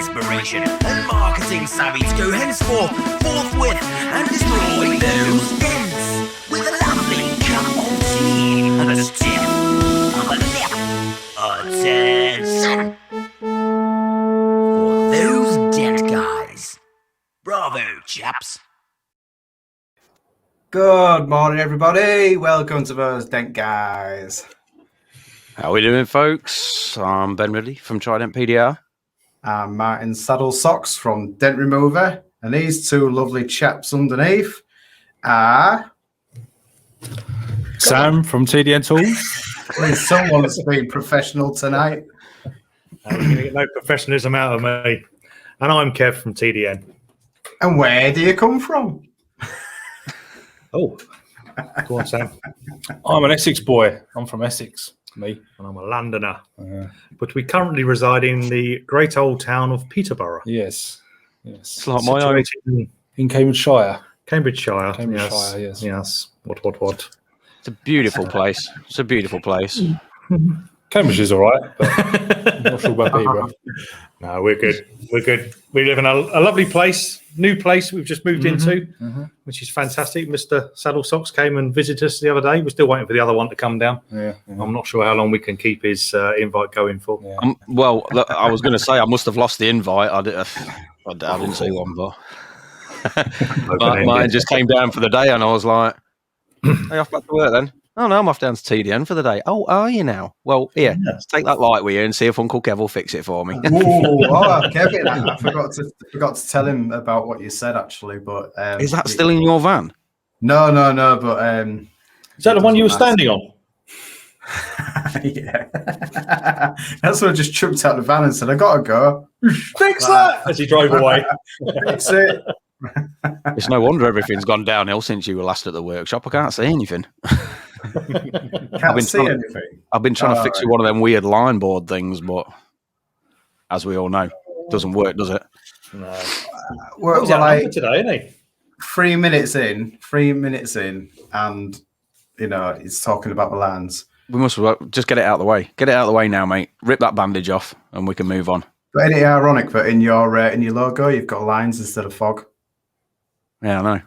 inspiration and marketing savvy to go henceforth, forthwith, and destroy those dents with a lovely cup of tea and a stiff of a lip. Attention for those dent guys. Bravo, chaps. Good morning, everybody. Welcome to those Dent Guys. How are we doing, folks? I'm Ben Ridley from Trident PDR. I'm Martin Saddle Socks from Dent Remover, and these two lovely chaps underneath are Sam from TDN Tools. Someone's been professional tonight. You're going to get no professionalism out of me. And I'm Kev from TDN. And where do you come from? Oh, go on, Sam. I'm an Essex boy. I'm from Essex, me. And I'm a Londoner. But we currently reside in the great old town of Peterborough. Yes. It's like my own. In Cambridgeshire. Cambridgeshire. Yes. Yes. What? It's a beautiful place. It's a beautiful place. Cambridgeshire's all right, but I'm not sure about Peterborough. No, we're good. We're good. We live in a lovely place, new place we've just moved into, which is fantastic. Mr. Saddle Socks came and visited us the other day. We're still waiting for the other one to come down. Yeah. I'm not sure how long we can keep his invite going for. Yeah. Well, look, I was going to say I must have lost the invite. I didn't see one, but mine just came down for the day, and I was like, "Hey, off back to work then." Oh no, I'm off down to TDN for the day. Oh, are you now? Well, here, let's take that light with you and see if Uncle Kev will fix it for me. Kevin, I forgot to tell him about what you said actually, but is that still in your van? No, but is that the one you were standing on? Yeah, that's what I just chucked out the van and said, "I gotta go." Fix that as he drove away. That's it. It's no wonder everything's gone downhill since you were last at the workshop. I can't see anything. Can't see anything. I've been trying to fix you one of them weird line board things, but as we all know, it doesn't work, does it? No. We're like today, isn't he? 3 minutes in, and he's talking about the lands. We must just get it out of the way. Get it out of the way now, mate. Rip that bandage off, and we can move on. But ain't it ironic that in your logo you've got lines instead of fog? Yeah, I know.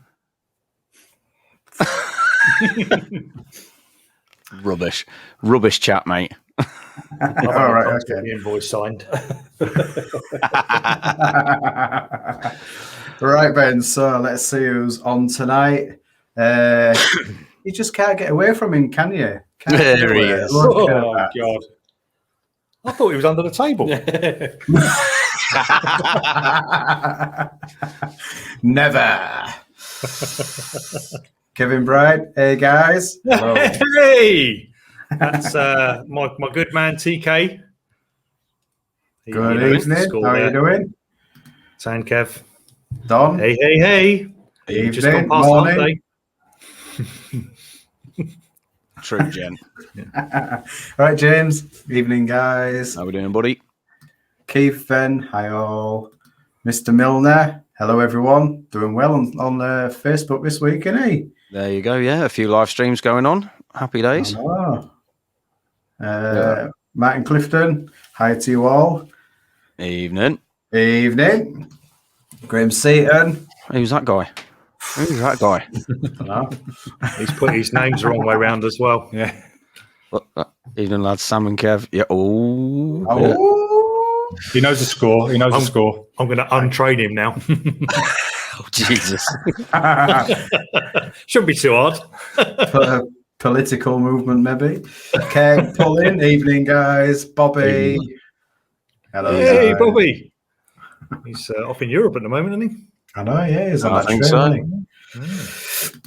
Rubbish chat, mate. All right, okay. The invoice signed. Right, Ben. So let's see who's on tonight. You just can't get away from him, can you? There he is. Oh God! I thought he was under the table. Never. Kevin Bride. Hey guys. Hello. Hey, that's my good man TK. Good evening. How are you doing? San Kev. Don. Hey. Evening. Just gone past morning. True, Jen. All right, James. Evening, guys. How we doing, buddy? Keith, Ben. Hi all. Mr. Milner. Hello, everyone. Doing well on Facebook this week, isn't he? There you go. Yeah, a few live streams going on. Happy days. Martin Clifton. Hi to you all. Evening. Graham Seaton. Who's that guy? He's put his names the wrong way round as well. Yeah. Evening, lads. Sam and Kev. Yeah. Oh. Yeah. He knows the score. I'm going to untrain him now. Oh, Jesus. Shouldn't be too hard. Political movement, maybe. Keg Pulling. Evening, guys. Bobby. Hello. Hey, guys. Bobby. He's off in Europe at the moment, isn't he? I know, yeah. He's on I that think train, so.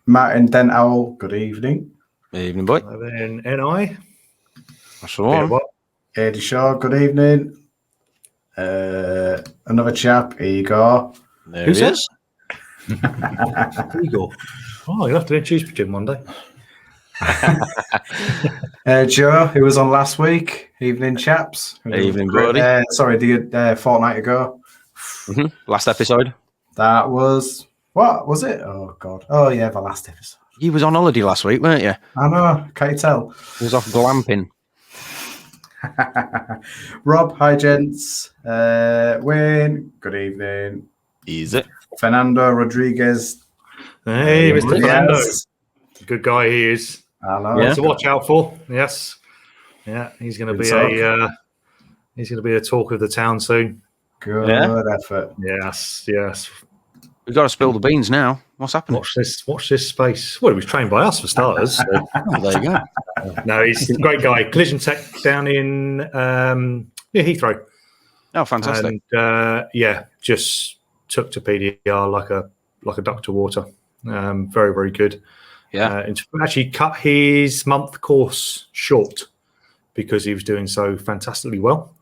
Martin Dent Owl. Good evening. Evening, boy. And then NI. That's the one. Eddie Shaw. Good evening. Another chap. Igor. There he is. Igor. Oh, you'll have to introduce me to him one day. Joe, who was on last week. Evening, chaps. Evening, buddy. The fortnight ago. Last episode. That was, what was it? Oh, God. Oh, yeah, the last episode. You was on holiday last week, weren't you? I know. Can't you tell? You was off glamping. Rob, hi gents. Wayne, good evening. Is it? Fernando Rodriguez. Hey, Mr. Yes. Fernando. Good guy he is. Hello. Yeah. To watch out for. Yes. Yeah, he's going to Good be talk. he's going to be a talk of the town soon. Good effort. Yes, yes. We've got to spill the beans now. What's happening? Watch this space. Well, he was trained by us for starters. So. Oh, there you go. No, he's a great guy. Collision tech down in near Heathrow. Oh, fantastic. And just took to PDR like a duck to water. Very, very good. Yeah. And actually cut his month course short because he was doing so fantastically well.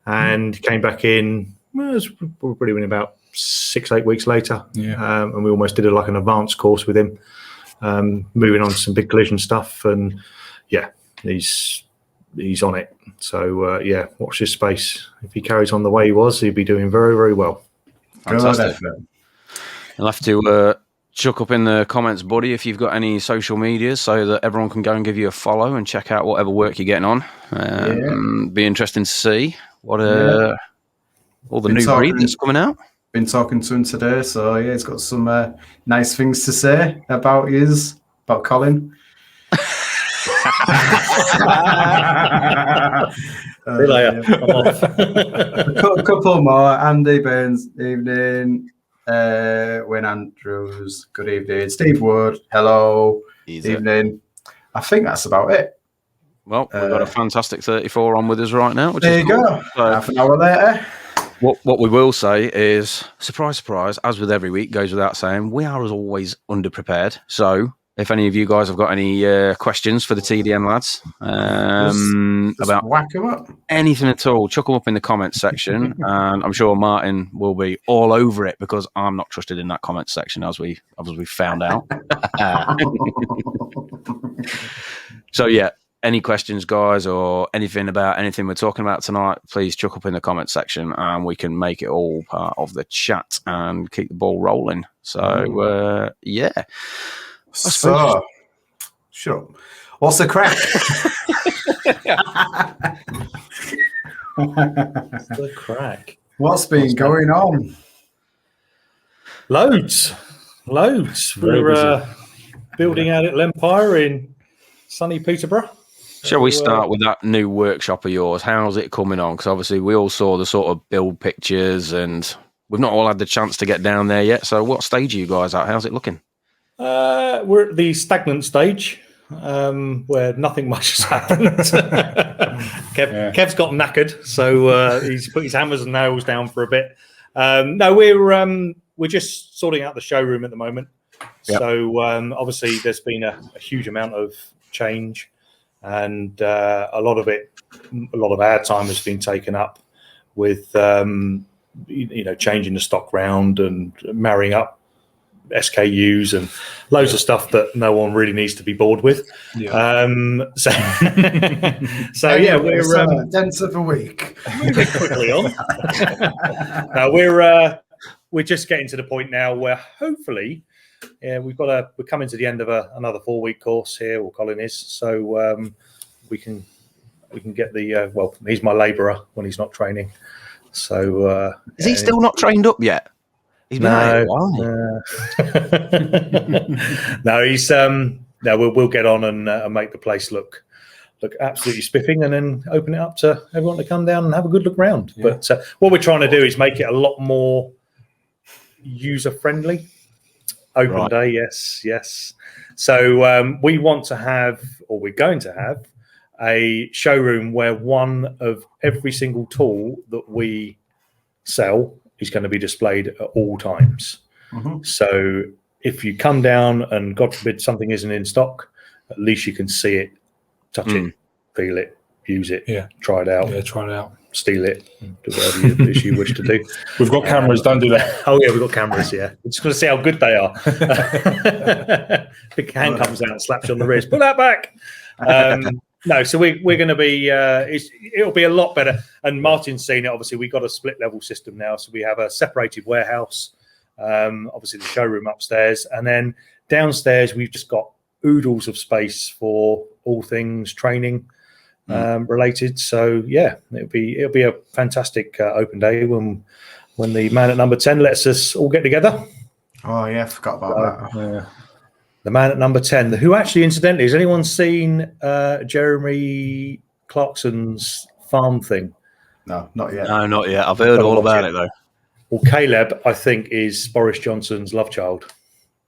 And came back in, well, it was probably been about 6-8 weeks later. Yeah. And we almost did an advanced course with him, moving on to some big collision stuff. And yeah, he's on it. So watch this space. If he carries on the way he was, he'd be doing very, very well. Fantastic. You'll have to chuck up in the comments, buddy, if you've got any social medias so that everyone can go and give you a follow and check out whatever work you're getting on. Be interesting to see what all the new breed that's coming out. Been talking to him today, so yeah, he's got some nice things to say about Colin. A couple more. Andy Burns, evening. Wayne Andrews, good evening. Steve Wood, hello, evening. I think that's about it. Well, we've got a fantastic 34 on with us right now. Which there is you cool. go. So, half an hour later. What we will say is, surprise, surprise, as with every week, goes without saying, we are as always underprepared. So if any of you guys have got any questions for the TDN lads about whack 'em up. anything at all, chuck them up in the comments section. And I'm sure Martin will be all over it because I'm not trusted in that comments section, as we found out. So yeah, any questions, guys, or anything about anything we're talking about tonight, please chuck up in the comments section and we can make it all part of the chat and keep the ball rolling. So yeah. So, sure. What's the crack? The crack. What's been going on? Loads. We're building our little empire in sunny Peterborough. Shall we start with that new workshop of yours? How's it coming on? Because obviously we all saw the sort of build pictures and we've not all had the chance to get down there yet. So what stage are you guys at? How's it looking? We're at the stagnant stage where nothing much has happened. Kev's got knackered, so he's put his hammers and nails down for a bit. No, we're just sorting out the showroom at the moment. Yep. So obviously there's been a huge amount of change, and a lot of our time has been taken up with changing the stock round and marrying up SKUs and loads of stuff that no one really needs to be bored with. Yeah. So yeah, we're dents of a week. Moving quickly on. We're just getting to the point now where hopefully we're coming to the end of another 4-week course here, or Colin is, so we can get the he's my labourer when he's not training. So is he still not trained up yet? He's been no, we'll get on and make the place look absolutely spiffing, and then open it up to everyone to come down and have a good look around. Yeah. But what we're trying to do is make it a lot more user friendly. Open day, yes. So we want to have, or we're going to have, a showroom where one of every single tool that we sell is going to be displayed at all times. Mm-hmm. So if you come down and God forbid something isn't in stock, at least you can see it, touch it, feel it, use it, try it out. Yeah, try it out. Steal it, do whatever you wish to do. We've got cameras, don't do that. Oh yeah, we've got cameras, yeah. We're just going to see how good they are. Big hand comes out and slaps you on the wrist. Put that back. No, so we're going to be, it'll be a lot better. And Martin's seen it, obviously. We've got a split level system now. So we have a separated warehouse, obviously the showroom upstairs. And then downstairs, we've just got oodles of space for all things training. related. So yeah, it'll be a fantastic open day when the man at number 10 lets us all get together. Oh yeah, forgot about that. The man at number 10, who actually, incidentally, has anyone seen Jeremy Clarkson's farm thing? No, not yet. No, not yet. I've heard all about it though. Well, Caleb, I think, is Boris Johnson's love child.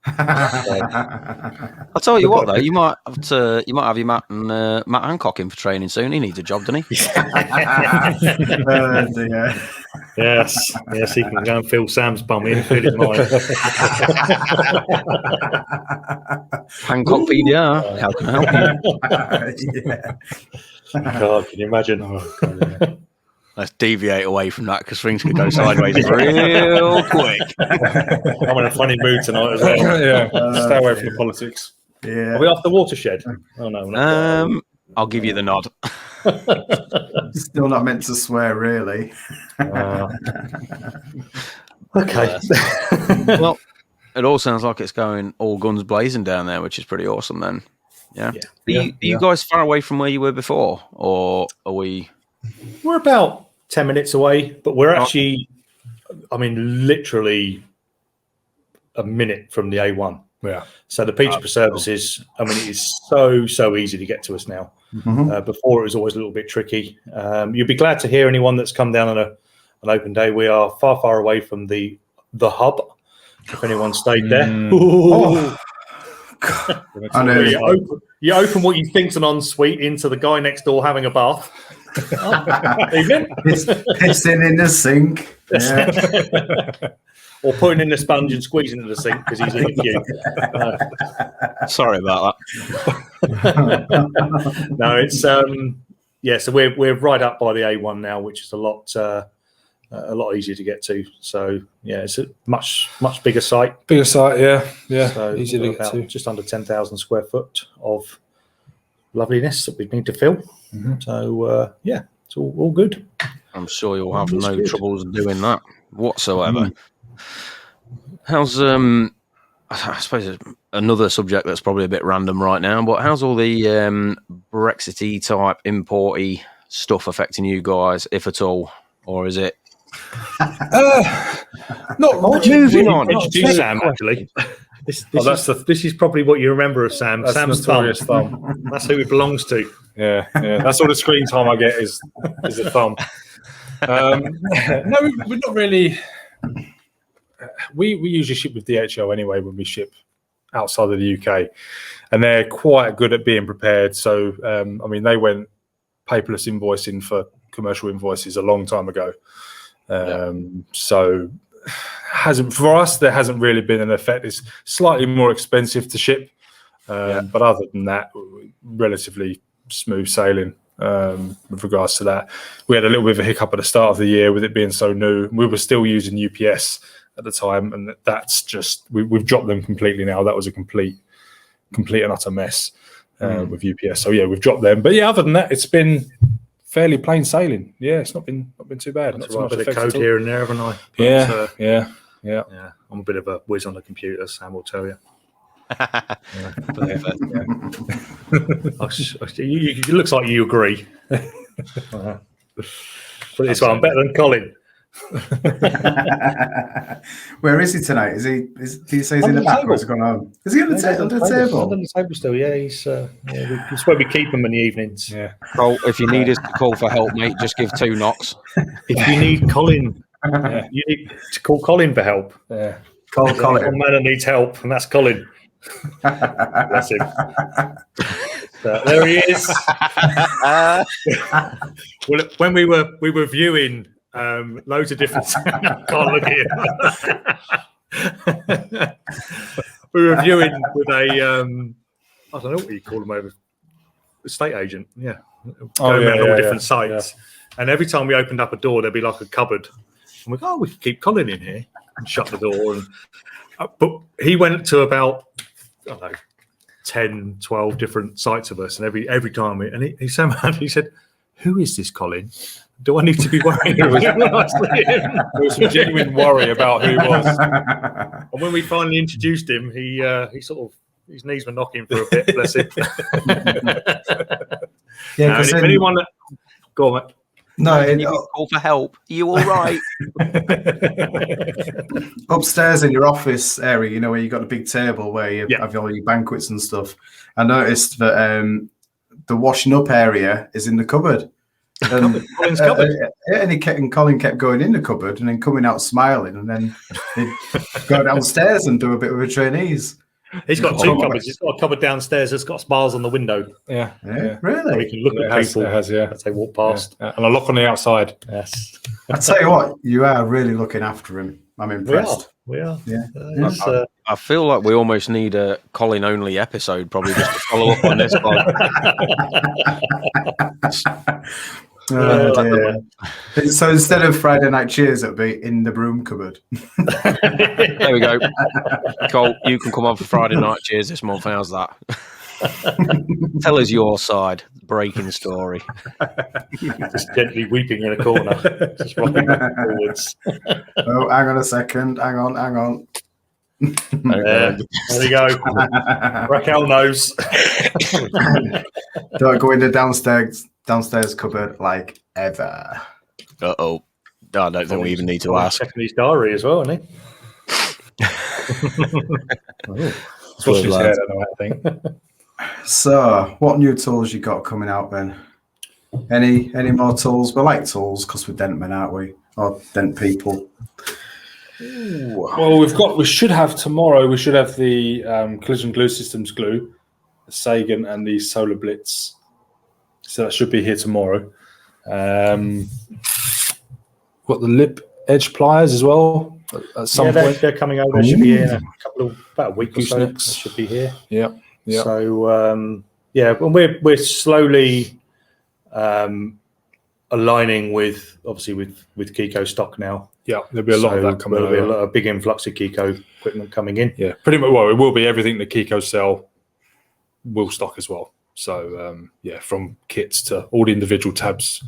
I'll tell you what, though, you might have your Matt Hancock in for training soon. He needs a job, doesn't he? Yes, he can go and fill Sam's bum in, fill his mind. Hancock PDR, how can I help you? God, can you imagine? Oh, God, yeah. Let's deviate away from that because things could go sideways real quick. I'm in a funny mood tonight as well. Stay away from the politics. Yeah. Are we off the watershed? Oh no. We're not. I'll give you the nod. Still not meant to swear, really. Okay. Well, it all sounds like it's going all guns blazing down there, which is pretty awesome. Then, yeah. Are you guys far away from where you were before, or are we? We're about 10 minutes away, but we're actually, literally a minute from the A1. Yeah. So the Peterborough services, it is so easy to get to us now. Before it was always a little bit tricky. You'll be glad to hear anyone that's come down on an open day. We are far away from the hub. If anyone stayed there. I know. You open what you think's an ensuite into the guy next door having a bath. Evening. Pissing in the sink. Yeah. Or putting in the sponge and squeezing into the sink because he's in you. Sorry about that. No, it's so we're right up by the A1 now, which is a lot easier to get to. So yeah, it's a much bigger site. Bigger site, yeah. So easy to get to. Just under 10,000 square foot of loveliness that we need to fill. So it's all good. I'm sure you'll have no troubles doing that whatsoever. How's I suppose another subject that's probably a bit random right now, but how's all the Brexity type importy stuff affecting you guys, if at all, or is it? Not much. Moving on. Introduce Sam actually. This is probably what you remember of Sam. That's Sam's thumb. That's who it belongs to. Yeah. That's all the screen time I get is a thumb. No, we're not really. We usually ship with DHL anyway when we ship outside of the UK, and they're quite good at being prepared. So, they went paperless invoicing for commercial invoices a long time ago. So, for us, there hasn't really been an effect. It's slightly more expensive to ship, but other than that, relatively smooth sailing. With regards to that, we had a little bit of a hiccup at the start of the year with it being so new. We were still using UPS at the time, and that's just we've dropped them completely now. That was a complete and utter mess with UPS. So yeah, we've dropped them. But yeah, other than that, it's been fairly plain sailing. Yeah, it's not been too bad. Not a bit of code here and there, haven't I? But, yeah. I'm a bit of a whiz on the computer, Sam will tell you. It looks like you agree. But this one, I'm better than Colin. Where is he tonight? Do you say he's in the back or has he gone home? Is he on the table? Under the table still, yeah. He's it's where we keep him in the evenings. Yeah. Well, if you need us to call for help, mate, just give 2 knocks. If you need Colin, you need to call Colin for help. Yeah. Call Colin. One man that needs help, and that's Colin. Bless him. There he is. Well, when we were viewing loads of different. Can't look at him. We were viewing with a I don't know what you call them over estate agent. Yeah, going around all different sites, and every time we opened up a door, there'd be like a cupboard. And we go, we could keep Colin in here and shut the door. And but he went to about 10, 12 different sites of us, and every time he said, "Who is this Colin? Do I need to be worried?" There was some genuine worry about who it was. And when we finally introduced him, he sort of his knees were knocking for a bit. Bless him. Yeah, because anyone that go on, mate. no, Can you call for help? Are you all right? upstairs in your office area, you know, where you got the big table where you have all your banquets and stuff. I noticed that the washing up area is in the cupboard. Colin's cupboard. And Colin kept going in the cupboard and then coming out smiling, and then he'd go downstairs and do a bit with the trainees. He's got two cupboards. He's got a cupboard downstairs that's got bars on the window. Yeah. Really? So we can look at people as they walk past. Yeah. And a lock on the outside. Yes. I tell you what, you are really looking after him. I'm impressed. We are. Yeah. I feel like we almost need a Colin only episode, probably just to follow up on this one. So instead of Friday night cheers, it'll be in the broom cupboard. There we go. Cole, you can come on for Friday night cheers this month. How's that? Tell us your side, breaking story. Just gently weeping in a corner, just rocking forwards. Oh, hang on a second. Hang on. There we go. Raquel knows. Don't go in the downstairs cupboard like ever. Uh-oh. I don't think we even need to ask. Checking his diary as well, isn't he? Especially his hair, I don't know that thing. So, what new tools you got coming out then? Any more tools? We like tools because we're dent men, aren't we? Or dent people. Well, we should have tomorrow. We should have the collision glue systems glue, the Sagan, and the Solar Blitz. So that should be here tomorrow. Got the lip edge pliers as well at some point. They're coming over. They should be here in about a week or so. They should be here. Yeah. So we're slowly aligning with Kiko stock now. Yeah, there'll be a lot of that coming over. There'll be a big influx of Kiko equipment coming in. Yeah, pretty much. Well, it will be everything the Kiko sell will stock as well. So from kits to all the individual tabs.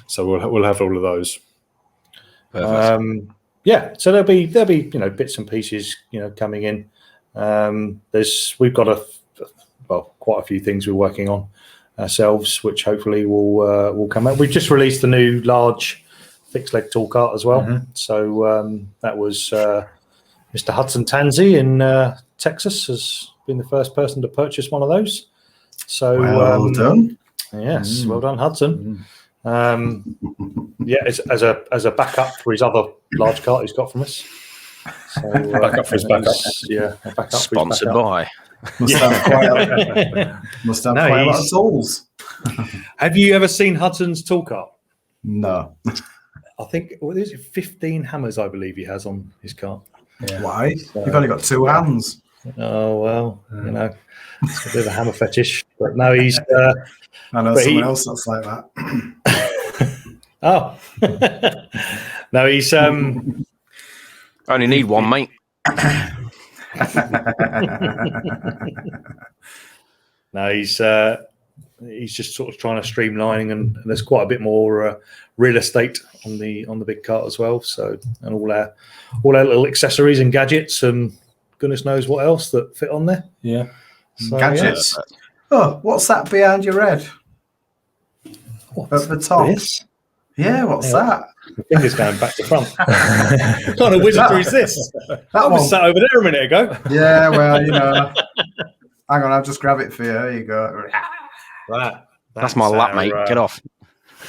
So we'll have all of those. So there'll be bits and pieces coming in. We've got quite a few things we're working on ourselves, which hopefully will come out. We've just released the new large fixed leg tool cart as well. Mm-hmm. So that was Mr. Hudson Tansey in Texas has been the first person to purchase one of those. So well done. Yes, well done, Hudson. As a backup for his other large cart he's got from us. So, backup for his backup. Yeah, a backup. Sponsored by. Must have quite a lot of tools. Have you ever seen Hudson's tool cart? No. I think there's 15 hammers, I believe he has on his cart. Yeah. Why? You've only got two hands. Oh well, it's a bit of a hammer fetish. But no, he's. I know someone else that's like that. Oh, no, he's. Only need one, mate. No, he's just sort of trying to streamlining, and there's quite a bit more real estate on the big cart as well. So, and all our little accessories and gadgets and goodness knows what else that fit on there. Yeah, so, gadgets. Yeah. Oh, what's that behind your head? At the top. This? Yeah, what's that? The finger's going back to front. What kind of wizardry is this? That was sat over there a minute ago. Yeah, well, hang on, I'll just grab it for you. There you go. That's my lap, mate. Get off.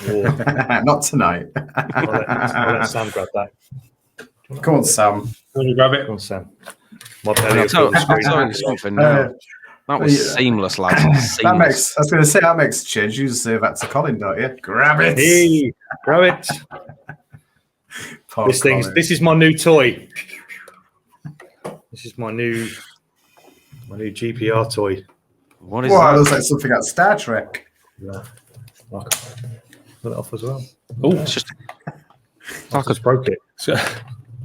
Not tonight. I'll let Sam grab that. Come on, Sam. Can you grab it? Come on, Sam. I'll tell you something now. That was seamless, lads. Seamless. I was going to say, that makes a change. You just say that to Colin, don't you? Grab it. Hey, grab it. This is my new toy. This is my new GPR toy. What is that? It looks like something out of Star Trek. Yeah. Put it off as well. Oh, it's just I just broke it.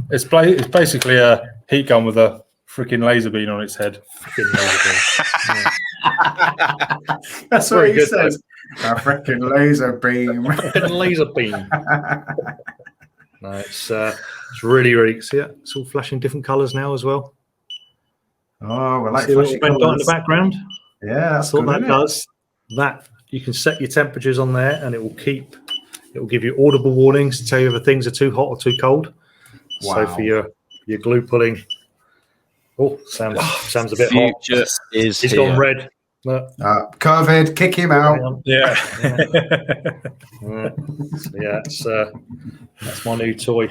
It's basically a heat gun with a freaking laser beam on its head. That's what he said. A freaking laser beam. Laser beam. No, it's really, really. See it? It's all flashing different colours now as well. Oh, we like See a little flashy red dot in the colours. background? Yeah, that's That's what good, that isn't it? does. That you can set your temperatures on there, and it will give you audible warnings to tell you if things are too hot or too cold. So Wow. for your glue pulling, Sam's a bit hot. Future is He's here. gone red. Look. COVID, kick him Hang out. on. Yeah. So that's my new toy.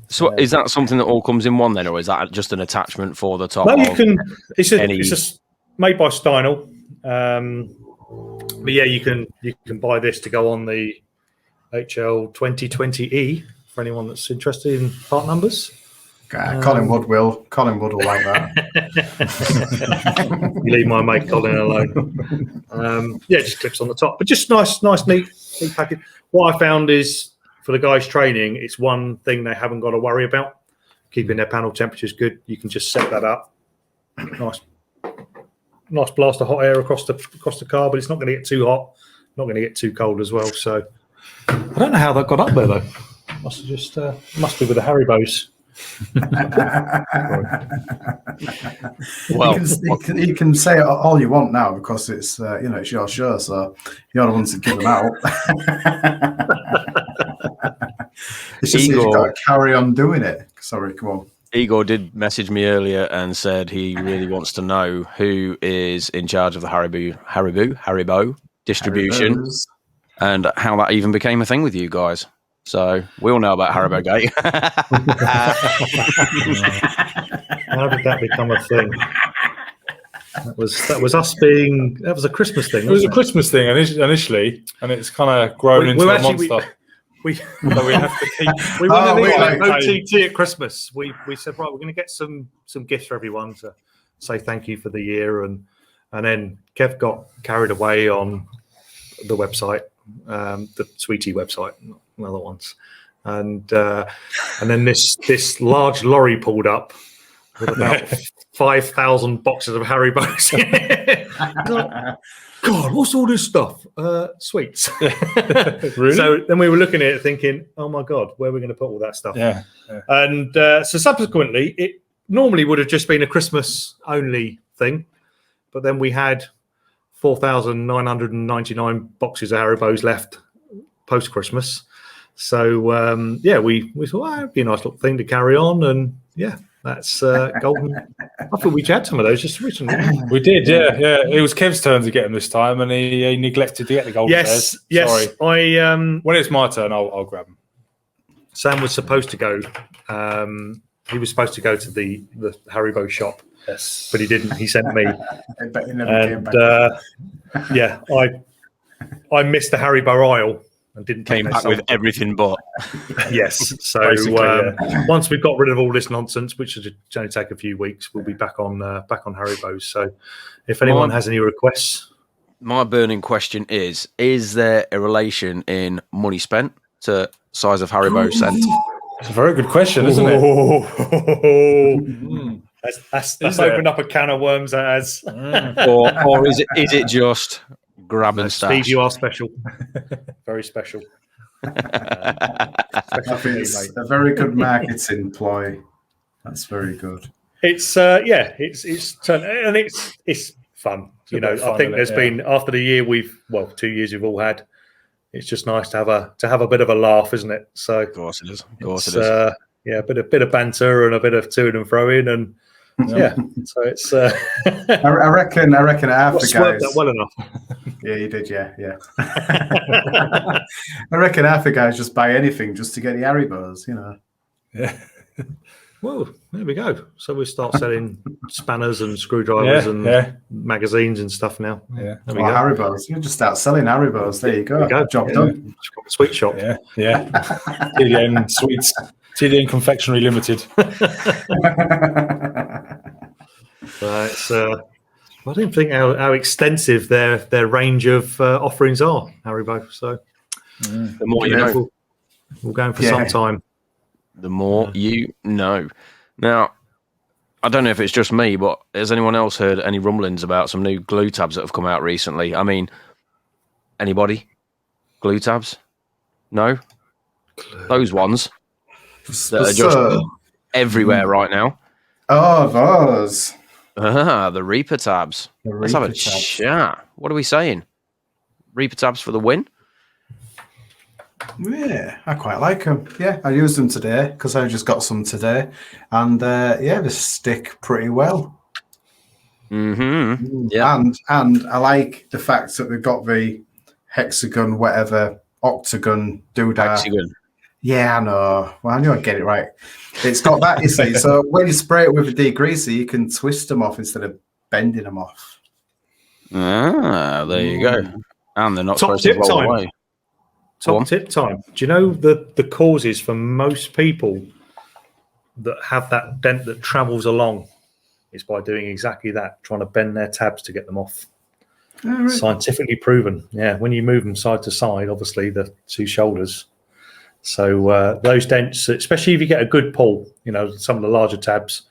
So is that something that all comes in one then, or is that just an attachment for the top? No, you can. It's any- made by Steinel. But yeah, you can buy this to go on the HL 2020E for anyone that's interested in part numbers. Colin Wood will like that. You leave my mate Colin alone. Yeah, it just clips on the top, but just nice, neat package. What I found is for the guys training, it's one thing they haven't got to worry about. Keeping their panel temperatures good. You can just set that up. Nice blast of hot air across the car, but it's not going to get too hot, not going to get too cold as well. So I don't know how that got up there though. Must be with the HARIBOS. Well, you can say all you want now because it's it's your show, so you're the ones that give them out. It's just you've got to carry on doing it. Sorry, come on. Igor did message me earlier and said he really wants to know who is in charge of the Haribo distribution Haribos. and how that even became a thing with you guys. So we all know about Haribo Gate. How did that become a thing? That was us being. That was a Christmas thing. It was a Christmas thing initially, and it's kind of grown into a monster. We So we have to keep. we wanted wait. OTT at Christmas. We said, right, we're going to get some gifts for everyone to say thank you for the year, and then Kev got carried away on the website, the Sweetie website, not other ones, and then this large lorry pulled up with about 5,000 boxes of HARIBOs. God, what's all this stuff? Sweets. Really? So then we were looking at it thinking, oh my God, where are we going to put all that stuff? Yeah. And so subsequently, it normally would have just been a Christmas only thing. But then we had 4,999 boxes of HARIBOs left post-Christmas. So, we thought, it'd be a nice little thing to carry on. And yeah, that's golden. I thought we had some of those just recently. We did, yeah. It was Kev's turn to get them this time, and he neglected to get the golden pairs. Yes. Sorry. I When it's my turn, I'll grab them. Sam was supposed to go. He was supposed to go to the Haribo shop, Yes, but he didn't. He sent me, But he never came and back. I missed the Haribo aisle and didn't Came take back with everything but. Yes. So Basically, once we've got rid of all this nonsense, which should only take a few weeks, we'll be back on Haribos. So if anyone has any requests, My burning question is there a relation in money spent to size of Haribo sent? it's a very good question, isn't it? That's opened up a can of worms. That has. or is it just grab and stash? Steve, you are special. Very special. I think it's a very good marketing ploy. That's very good. It's and it's fun. It's fun, I think there's yeah. been after the year 2 years we've all had. It's just nice to have a bit of a laugh, isn't it? So Of course it is. Of course it is. A bit of banter and a bit of to and fro in, and yeah. So it's. I reckon half the guys. That well enough. Yeah, you did. Yeah. I reckon half the guys just buy anything just to get the Haribos. Yeah. Well, there we go. So we start selling spanners and screwdrivers and magazines and stuff now. Yeah. There we go. Haribos. You just start selling Haribos. There you go. Job done. Sweet shop. Yeah. TDN Sweets. TDN Confectionery Limited. It's, I don't think how extensive their range of offerings are, Haribo. So The more you know. We'll go for some time. The more you know. Now, I don't know if it's just me, but has anyone else heard any rumblings about some new glue tabs that have come out recently? I mean, anybody? Glue tabs? No? Those ones that are just everywhere right now. Oh, those. The Reaper tabs. Let's have a Reaper tabs. chat. What are we saying? Reaper tabs for the win? Yeah, I quite like them. Yeah, I used them today because I just got some today, and yeah, they stick pretty well. Mm-hmm. Yeah. And I like the fact that they've got the hexagon, whatever, octagon, doodad. Hexagon. Yeah, I know. Well, I knew I'd get it right. It's got that, you see. So when you spray it with a degreaser, you can twist them off instead of bending them off. Ah, there you go. And they're not Top supposed to tip roll time. away. Top tip time. Do you know the causes for most people that have that dent that travels along is by doing exactly that, trying to bend their tabs to get them off. Oh, right. Scientifically proven. Yeah, when you move them side to side, obviously the two shoulders. So those dents, especially if you get a good pull, you know, some of the larger tabs,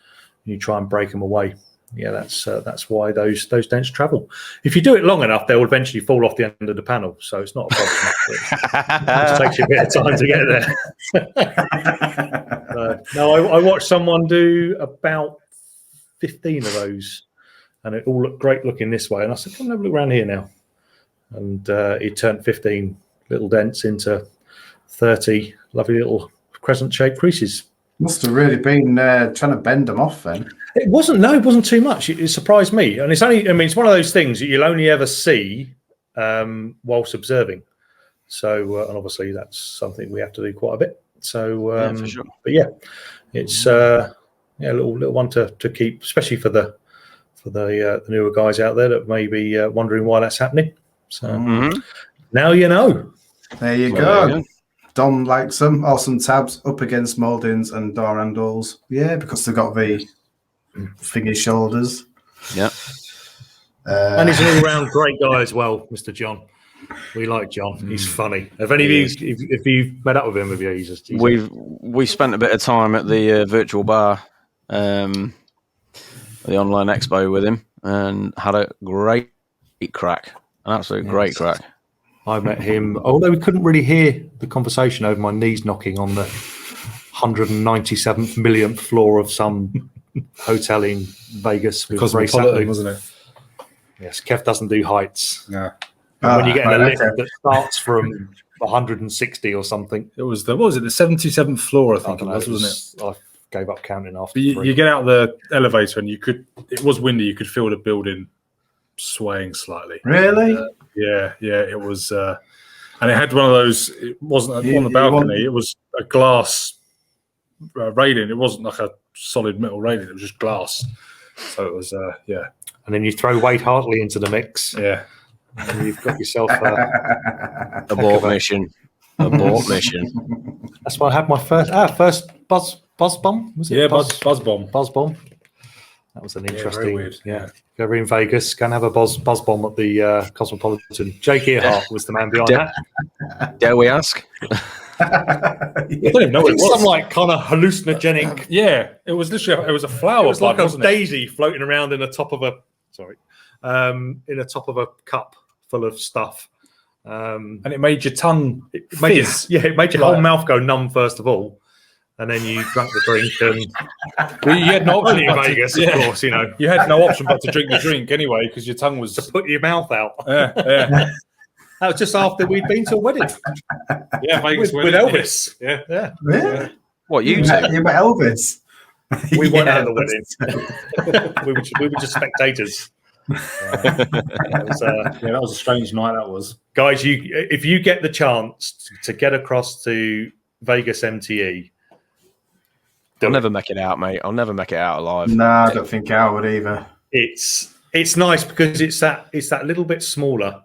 and you try and break them away. Yeah, that's why those dents travel. If you do it long enough, they'll eventually fall off the end of the panel. So it's not a problem. It just takes you a bit of time to get there. No, I watched someone do about 15 of those, and it all looked great looking this way. And I said, "Come and have a look around here now." And he turned 15 little dents into 30 lovely little crescent-shaped creases. Must have really been trying to bend them off then. It wasn't too much. It surprised me. And it's only, I mean, it's one of those things that you'll only ever see whilst observing. So, and obviously that's something we have to do quite a bit. So, Yeah, for sure. But yeah, it's a little one to keep, especially for the newer guys out there that may be wondering why that's happening. So now you know. There you go. Dom likes them. Awesome tabs up against mouldings and door handles. Yeah, because they've got the thingy shoulders. Yeah. And he's an all-round great guy as well, Mr. John. We like John. He's funny. Have any of you, if you've met up with him, We spent a bit of time at the virtual bar, the online expo with him, and had a great crack. An absolute great crack. I met him, although we couldn't really hear the conversation over my knees knocking on the 197th millionth floor of some hotel in Vegas. Cosmopolitan, wasn't it? Yes, Kev doesn't do heights. No. And when you get in a lift that starts from 160 or something. It was the 77th floor, I think it was, wasn't it? I gave up counting after you get out the elevator and it was windy, you could feel the building swaying slightly. Really? Yeah, it was, and it had one of those. It wasn't on the balcony. It was a glass railing. It wasn't like a solid metal railing. It was just glass. So it was, yeah. And then you throw Wade Hartley into the mix. Yeah, and you've got yourself abort mission. Abort mission. That's why I had my first buzz bomb. Was it? Yeah, buzz bomb. Buzz bomb. That was an interesting. Very weird. Yeah. Go over in Vegas, go and have a buzz bomb at the Cosmopolitan. Jake Earhart was the man behind that. Dare we ask? I don't even know what it was. Some like kind of hallucinogenic. Yeah, it was literally it was a flower. It was bud, like a wasn't daisy floating around in the top of a cup full of stuff. And it made your tongue it made your whole mouth go numb first of all. And then you drank the drink, and you had no option. Only in Vegas, of course, you know. You had no option but to drink the drink anyway because your tongue was to put your mouth out. Yeah. That was just after we'd been to a wedding. Yeah, Vegas with Elvis. Yeah. What you met Elvis? We weren't at the wedding. we were just spectators. That was a strange night. That was, guys. If you get the chance to get across to Vegas MTE. I'll never make it out, mate. I'll never make it out alive. No, I don't think I would either. It's nice because it's that little bit smaller,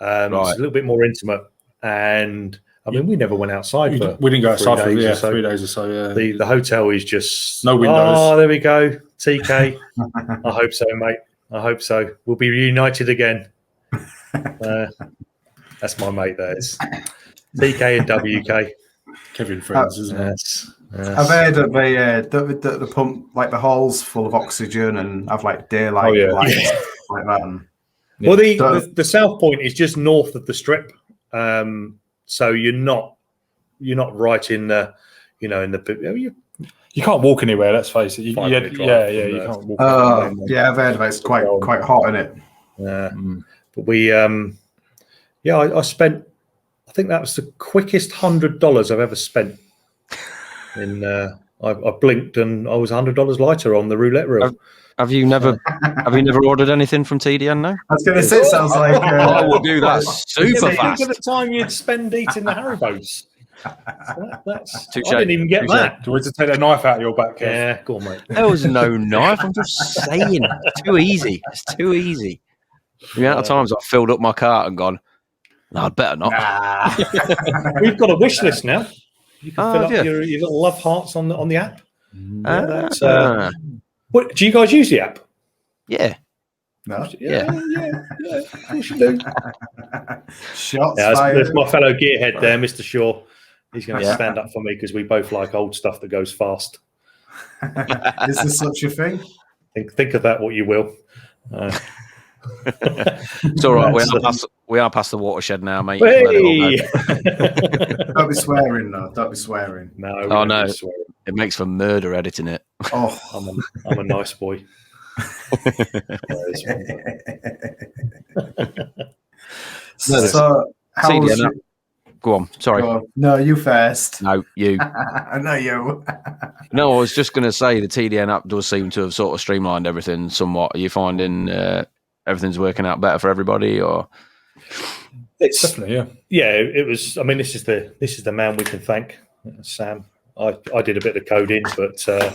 right. It's a little bit more intimate, and I mean we never went outside. We didn't go outside for 3 days or so. Yeah, the hotel is just no windows. Oh, there we go, TK. I hope so, mate. I hope so. We'll be reunited again. That's my mate. There is TK and WK. Kevin friends, isn't it? Yes. I've heard that the pump, like the hall's full of oxygen and have like daylight lights like that. And, well, the South Point is just north of the Strip, so you're not right in the, you're You can't walk anywhere. Let's face it. You Five-minute can't walk. Yeah, I've heard of it. It's quite hot, isn't it? Yeah, but we, I spent. I think that was the quickest $100 I've ever spent. I blinked and I was $100 lighter on the roulette reel. Have you never ordered anything from TDN? No. I was going to say, it sounds like I will do that super fast. Think of the time you'd spend eating the Haribos. That's Touche. I didn't even get that. Do you want to take that knife out of your back? Kev? Yeah, go on, mate. There was no knife. I'm just saying, it's too easy. It's too easy. The amount of times I've filled up my cart and gone, no, I'd better not. Nah. We've got a wish list now. You can fill up yeah. your little love hearts on the app. Ah. What do you guys use the app? Yeah. No. Yeah. Of course you do. Shots Yeah, fired. that's my fellow gearhead there, Mr. Shaw. He's going to stand up for me because we both like old stuff that goes fast. Is there such a thing? Think of that what you will. It's all right. We are past the watershed now, mate. Hey! Don't be swearing, though. Don't be swearing. No. Oh, no. It makes for murder editing it. Oh, I'm a nice boy. So, how was TDN, go on. Sorry. No, you first. No, you. No, you. No, I was just going to say the TDN app does seem to have sort of streamlined everything somewhat. Are you finding everything's working out better for everybody, or? It's Definitely, yeah. It was. I mean, this is the man we can thank, Sam. I did a bit of coding, but Sam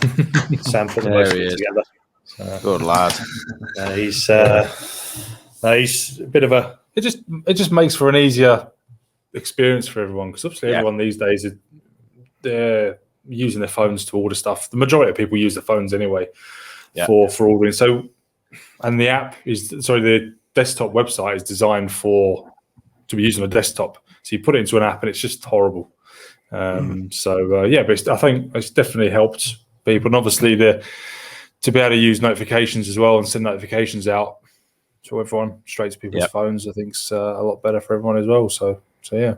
put the most of it together. Good lad. He's a bit of a. It just makes for an easier experience for everyone, because obviously everyone these days they're using their phones to order stuff. The majority of people use their phones anyway for ordering. So, and the desktop website is designed to be used on a desktop. So you put it into an app and it's just horrible. But I think it's definitely helped people, and obviously to be able to use notifications as well and send notifications out to everyone straight to people's phones, I think is a lot better for everyone as well. So yeah.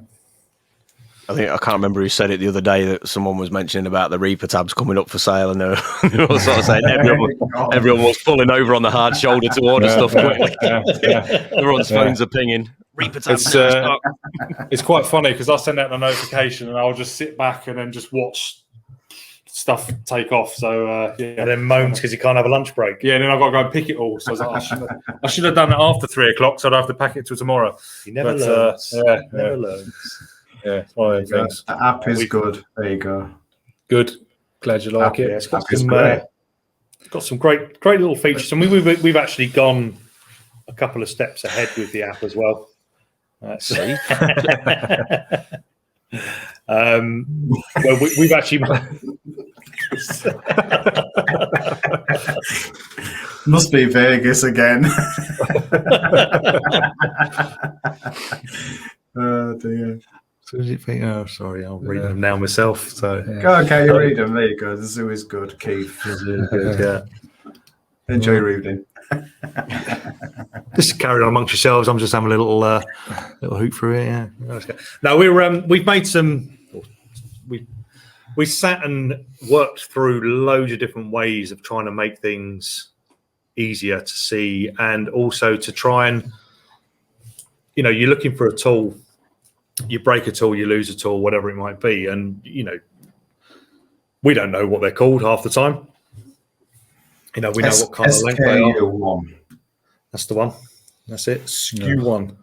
I can't remember who said it the other day that someone was mentioning about the Reaper tabs coming up for sale, and they were sort of saying everyone was pulling over on the hard shoulder to order stuff quickly. Everyone's phones are pinging. Reaper tabs. It's quite funny because I'll send out a notification and I'll just sit back and then just watch stuff take off. So and then moans because you can't have a lunch break. Yeah, and then I've got to go and pick it all. So I was like, I should have done it after 3 o'clock, so I'd have to pack it till tomorrow. You never learns. Never learns. Yeah, it's one of those things. The app is good. There you go. Good. Glad you like it. Yeah, it's got some great little features. And we've actually gone a couple of steps ahead with the app as well. See? Well, we've actually must be Vegas again. Oh dear. So does it think? Oh, sorry, I'll read them now myself. So Go on, okay, you read them. There you go. The zoo is good, Keith. good, Enjoy reading. Just carry on amongst yourselves. I'm just having a little hoot through it. Yeah. Now we've made some. We sat and worked through loads of different ways of trying to make things easier to see, and also to try and, you're looking for a tool, you break a tool, you lose a tool, whatever it might be, and we don't know what they're called half the time. We know what kind of length they are. SKU1. That's the one. That's it. SKU1.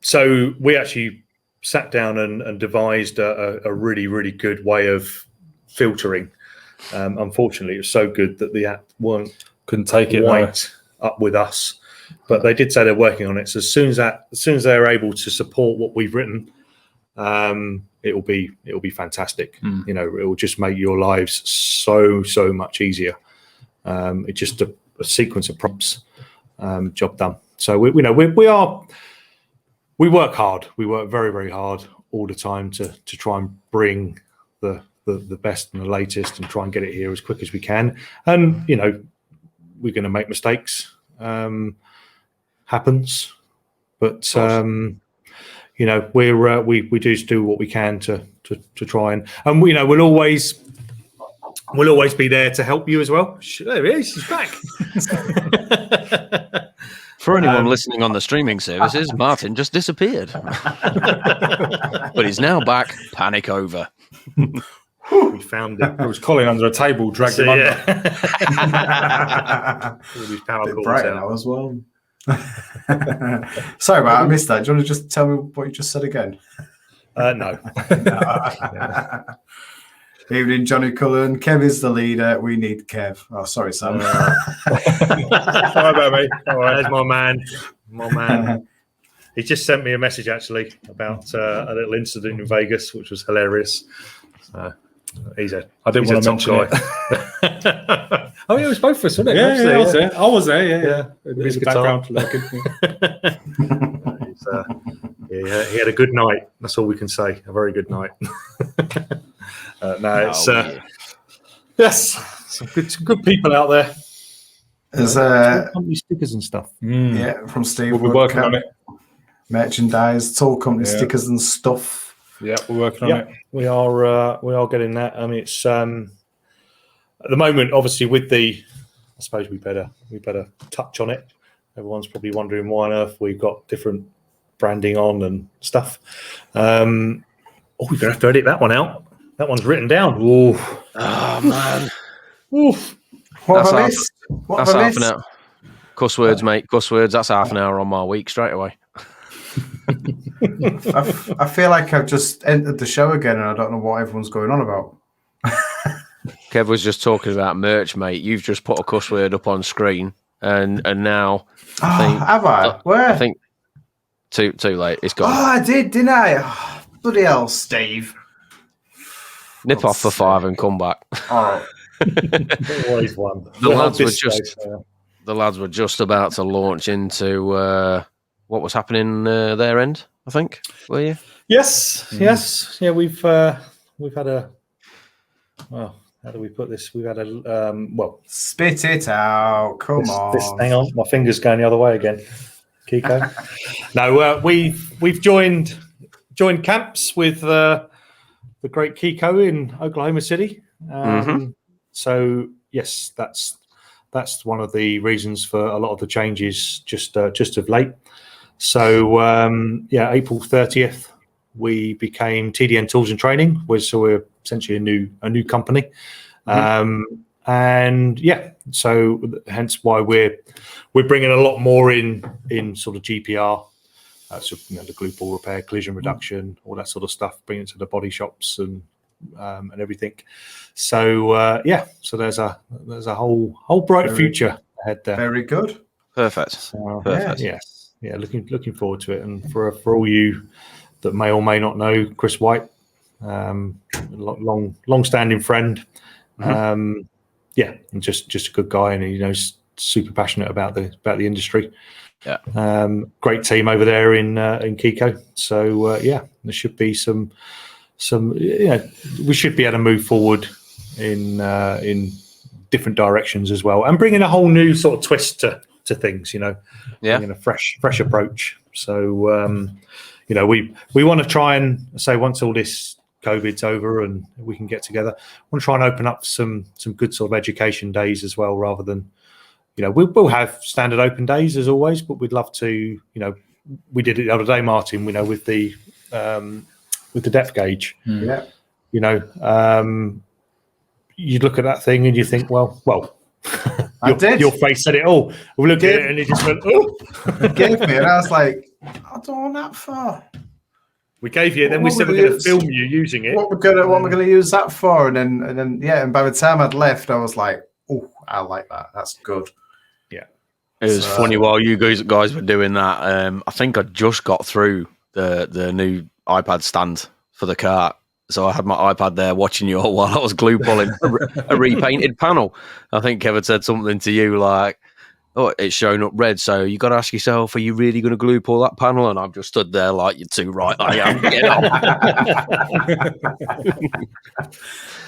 So we actually sat down and devised a really, really good way of filtering. Unfortunately, it was so good that the app couldn't take it right up with us. But they did say they're working on it. So as soon as they're able to support what we've written, it will be fantastic. It will just make your lives so much easier. It's just a sequence of prompts, job done. So we work hard. We work very, very hard all the time to try and bring the best and the latest and try and get it here as quick as we can. And we're going to make mistakes. Happens, but we do what we can to to try and you know, we'll always be there to help you as well. There he is. He's back. For anyone listening on the streaming services, Martin just disappeared. But he's now back. Panic over. We found it. It was Colin under a table, dragged him under. All these power Bit cords bright out. now as well. Sorry, mate, I missed that. Do you want to just tell me what you just said again? No. Evening, Johnny Cullen. Kev is the leader. We need Kev. Oh, sorry, Sam. Sorry about me. All right. There's my man. My man. He just sent me a message actually about a little incident in Vegas, which was hilarious. I didn't want to mention it. Oh, yeah, it was both of us, wasn't it? Yeah, Absolutely, I was there. I was there. Yeah. With In his the guitar. background. He had a good night. That's all we can say. A very good night. Yes, some good people out there. There's company stickers and stuff. yeah, from Steve. We'll be working on it. Merchandise, tool company Yeah. stickers and stuff. Yeah, we're working on it. We are getting that. I mean, it's at the moment, obviously, with the. I suppose we better touch on it. Everyone's probably wondering why on earth we've got different branding on and stuff. We're gonna have to edit that one out. That one's written down. Ooh. Oh, man. Oof. What That's have I half- missed? What That's have I half an missed? hour. Cuss words, mate. Cuss words. That's half an hour on my week straight away. I feel like I've just entered the show again and I don't know what everyone's going on about. Kev was just talking about merch, mate. You've just put a cuss word up on screen, and now I think, Have I? Where? I think too late. It's gone. I did, didn't I? Oh, bloody hell, Steve. Nip off for 5 and come back. Oh, Always one. The lads were This just- space, The lads were just about to launch into what was happening their end, I think. Were you? Yes. Yeah, we've had a. Well, how do we put this? We've had a spit it out. Come on. hang on, my finger's going the other way again. Kiko. No, we've joined camps with the great Kiko in Oklahoma City. So yes, that's one of the reasons for a lot of the changes just of late. So April 30th we became TDN Tools and Training, so we're essentially a new company. And so hence why we're bringing a lot more in sort of GPR, so the glue ball repair, collision reduction, all that sort of stuff, bringing it to the body shops and everything. So so there's a whole bright future ahead there. Very good. Perfect. So, Perfect. yeah, looking forward to it. And for all you that may or may not know Chris White, long-standing friend, and just a good guy, and he's super passionate about the industry. Yeah. Great team over there in Kiko. So there should be some we should be able to move forward in different directions as well, and bringing a whole new sort of twist to things. Bringing a fresh approach. So we want to try and say, once all this COVID's over and we can get together, I want to try and open up some good sort of education days as well, rather than, we'll have standard open days as always, but we'd love to, we did it the other day, Martin, with the depth gauge. Yeah. You look at that thing and you think, well, did. Your face said it all. We looked at it and it just went, oh. It gave me, and I was like, I don't want that for. We gave you it, then we said we're going to film you using it. What we're gonna use that for? And then by the time I'd left, I was like, oh, I like that. That's good. Yeah. It was funny while you guys were doing that. I think I just got through the new iPad stand for the cart. So I had my iPad there watching you all while I was glue pulling a repainted panel. I think Kevin said something to you like, oh, it's showing up red, so you got to ask yourself, are you really going to glue pull that panel? And I've just stood there like, you're too right, I am. Get on.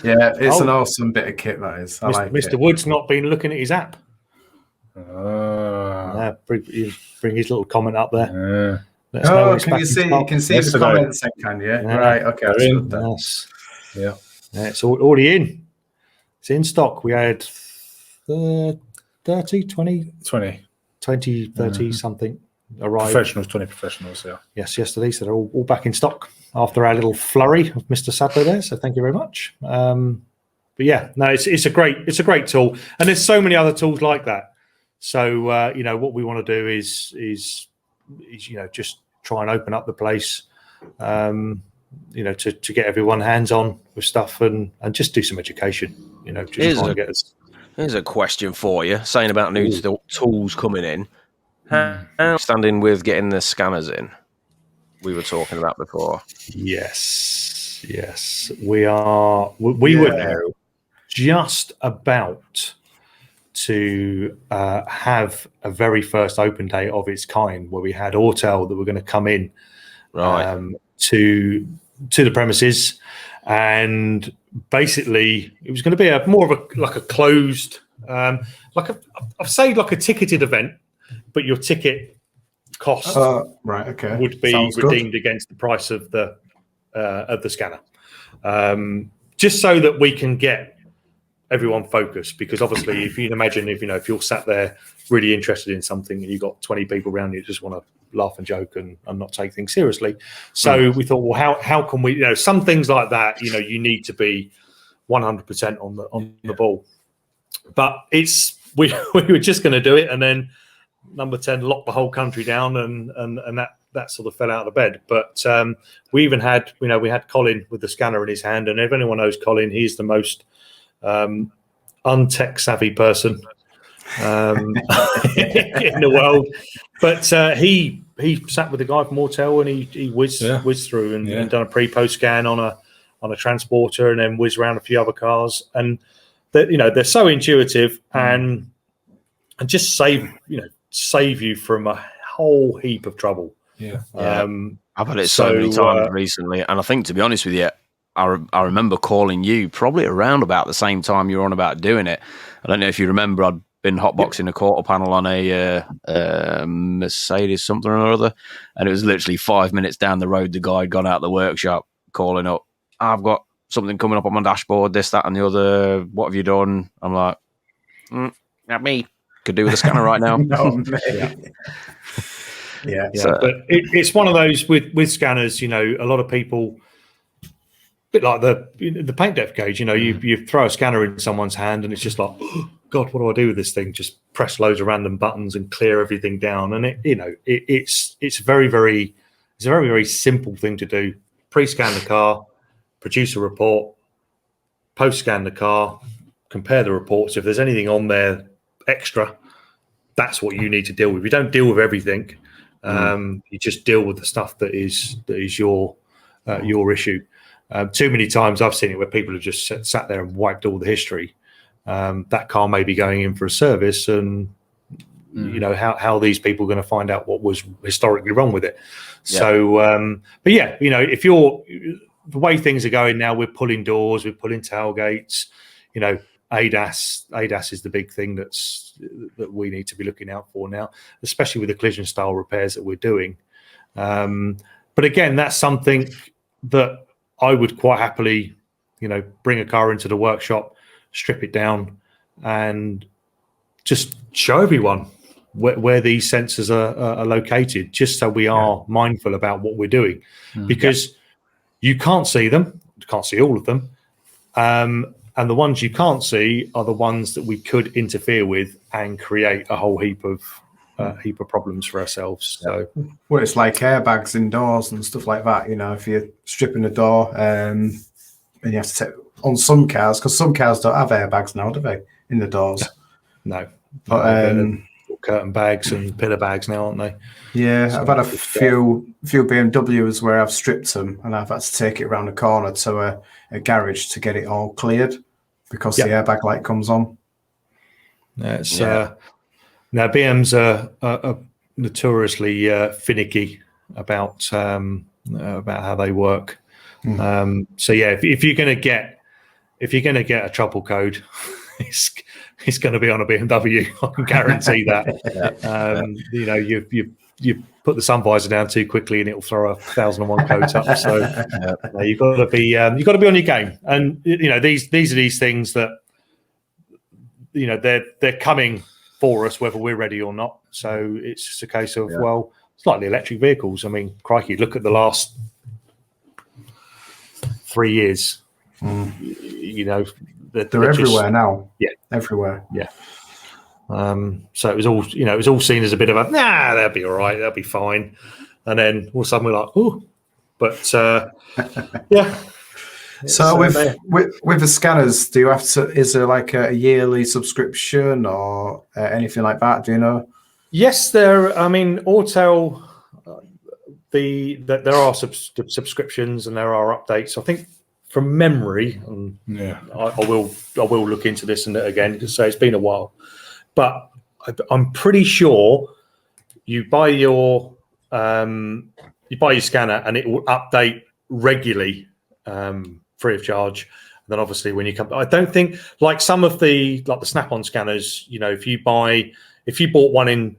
Yeah, it's an awesome bit of kit, that is. I like Mr. it. Wood's not been looking at his app. Bring his little comment up there. Let us know when Oh, it's can back you in see? stock. You can see the Yesterday. comments, then, can you? Yeah. Right. Okay. That's good then. Yes. Yeah. Yeah, it's already in. It's in stock. We had 30, 20, 20 30 something arrived. professionals, 20 professionals. Yeah. Yes, yesterday. So they're all back in stock after our little flurry of Mr. Sadler there. So thank you very much. But yeah, no, it's a great tool, and there's so many other tools like that. So you know, what we want to do is you know, just try and open up the place, you know, to get everyone hands on with stuff and just do some education. You know, just try and get us. Here's a question for you, saying about new tools coming in. How standing with getting the scanners in? We were talking about before. Yes, we are. We were just about to have a very first open day of its kind, where we had Autel that were going to come in to the premises, and basically it was going to be more of a closed, like a ticketed event, but your ticket cost would be Sounds redeemed good. against the price of the scanner, just so that we can get everyone focused. Because obviously, if you can imagine, if you're sat there really interested in something and you've got 20 people around you who just want to laugh and joke and not take things seriously, so we thought, well, how can we, some things like that, you need to be 100% on the ball. But we were just going to do it, and then number 10 locked the whole country down, and that sort of fell out of bed. But we even had, we had Colin with the scanner in his hand, and if anyone knows Colin, he's the most untech savvy person in the world. But he sat with the guy from Autel, and he whizzed through and done a pre-post scan on a transporter, and then whizzed around a few other cars, and they're so intuitive and just save you from a whole heap of trouble. I've had it so many times recently, and I think, to be honest with you, I remember calling you probably around about the same time you were on about doing it. I don't know if you remember, I'd been hotboxing a quarter panel on a Mercedes something or other, and it was literally 5 minutes down the road. The guy had gone out of the workshop calling up, I've got something coming up on my dashboard, this, that, and the other. What have you done? I'm like, not me. Could do with a scanner right now. So, but it's one of those with scanners. A lot of people, a bit like the paint depth gauge. You throw a scanner in someone's hand, and it's just like, oh, God, what do I do with this thing? Just press loads of random buttons and clear everything down. And it's a very, very simple thing to do. Pre-scan the car, produce a report, post-scan the car, compare the reports. If there's anything on there extra, that's what you need to deal with. You don't deal with everything. You just deal with the stuff that is your issue. Too many times I've seen it where people have just sat there and wiped all the history. That car may be going in for a service, and how these people are going to find out what was historically wrong with it. So, but yeah, if the way things are going now, we're pulling doors, we're pulling tailgates. ADAS is the big thing that we need to be looking out for now, especially with the collision style repairs that we're doing. But again, that's something that I would quite happily, bring a car into the workshop, strip it down, and just show everyone where these sensors are located, just so we are mindful about what we're doing, because you can't see them, you can't see all of them. And the ones you can't see are the ones that we could interfere with and create a whole heap of problems for ourselves. So, well, it's like airbags indoors and stuff like that. If you're stripping a door, and you have to take on some cars, because some cars don't have airbags now, do they? In the doors? No. But curtain bags and pillar bags now, aren't they? Yeah, so I've had a few BMWs where I've stripped them and I've had to take it around the corner to a garage to get it all cleared because the airbag light comes on. Now BMs are notoriously finicky about how they work. So yeah, if you're going to get a trouble code, it's going to be on a BMW. I can guarantee that. you put the sun visor down too quickly and it'll throw 1,001 coats up. So you've got to be on your game. And these are these things that they're coming for us whether we're ready or not. So it's just a case of it's like the electric vehicles. I mean, crikey, look at the last 3 years. They're everywhere now. Yeah, everywhere. Yeah. So it was all seen as a bit of a they'll be all right, they'll be fine, and then all of a sudden we're like, oh, but yeah. So with the scanners, do you have to? Is there like a yearly subscription or anything like that? Do you know? Yes, there. I mean, Autel, there are subscriptions and there are updates. I think from memory, I will look into this and again because it's been a while, but I'm pretty sure you buy your scanner and it will update regularly. Free of charge. And then obviously when you come, I don't think like some of the Snap-on scanners, if you bought one in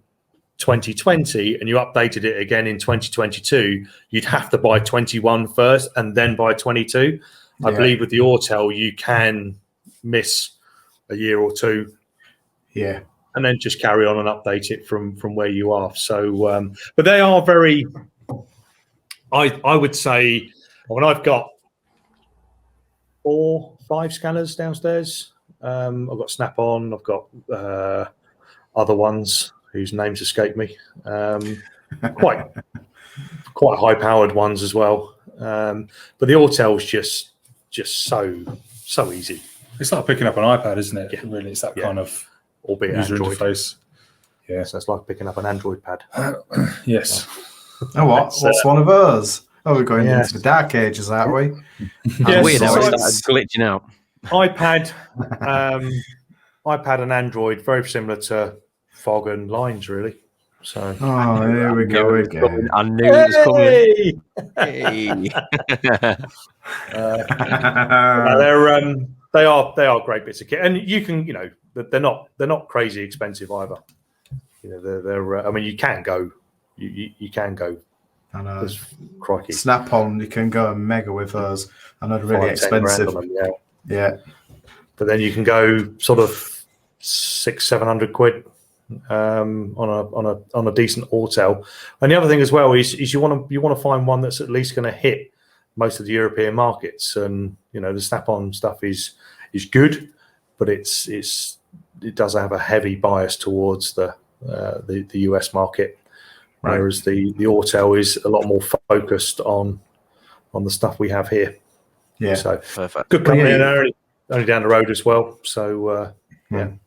2020 and you updated it again in 2022, you'd have to buy 21 first and then buy 22. I believe with the Autel you can miss a year or two, and then just carry on and update it from where you are. So but they are very, I would say, when I've got 4, 5 scanners downstairs. I've got Snap-on. I've got other ones whose names escape me. Quite high-powered ones as well. But the Autel's just so easy. It's like picking up an iPad, isn't it? Yeah. Really, it's that kind of albeit user Android interface. Yeah, so it's like picking up an Android pad. Yes. Oh, what's one of those? Oh, we're going into the dark ages, aren't we? Weird how it started glitching out. iPad and Android, very similar to Fog and Lines, really. So, here we go again. I knew it was coming. Hey. They are great bits of kit, and you can, they're not crazy expensive either. They're I mean, you can go. I know. Crikey. Snap-on, you can go mega with those. I know they're really expensive. Yeah. But then you can go sort of 600-700 quid on a decent Autel. And the other thing as well is you want to find one that's at least going to hit most of the European markets. And the Snap-on stuff is good, but it does have a heavy bias towards the US market. Right. Whereas the Autel is a lot more focused on the stuff we have here. Yeah, so perfect. Good company, and only down the road as well. So good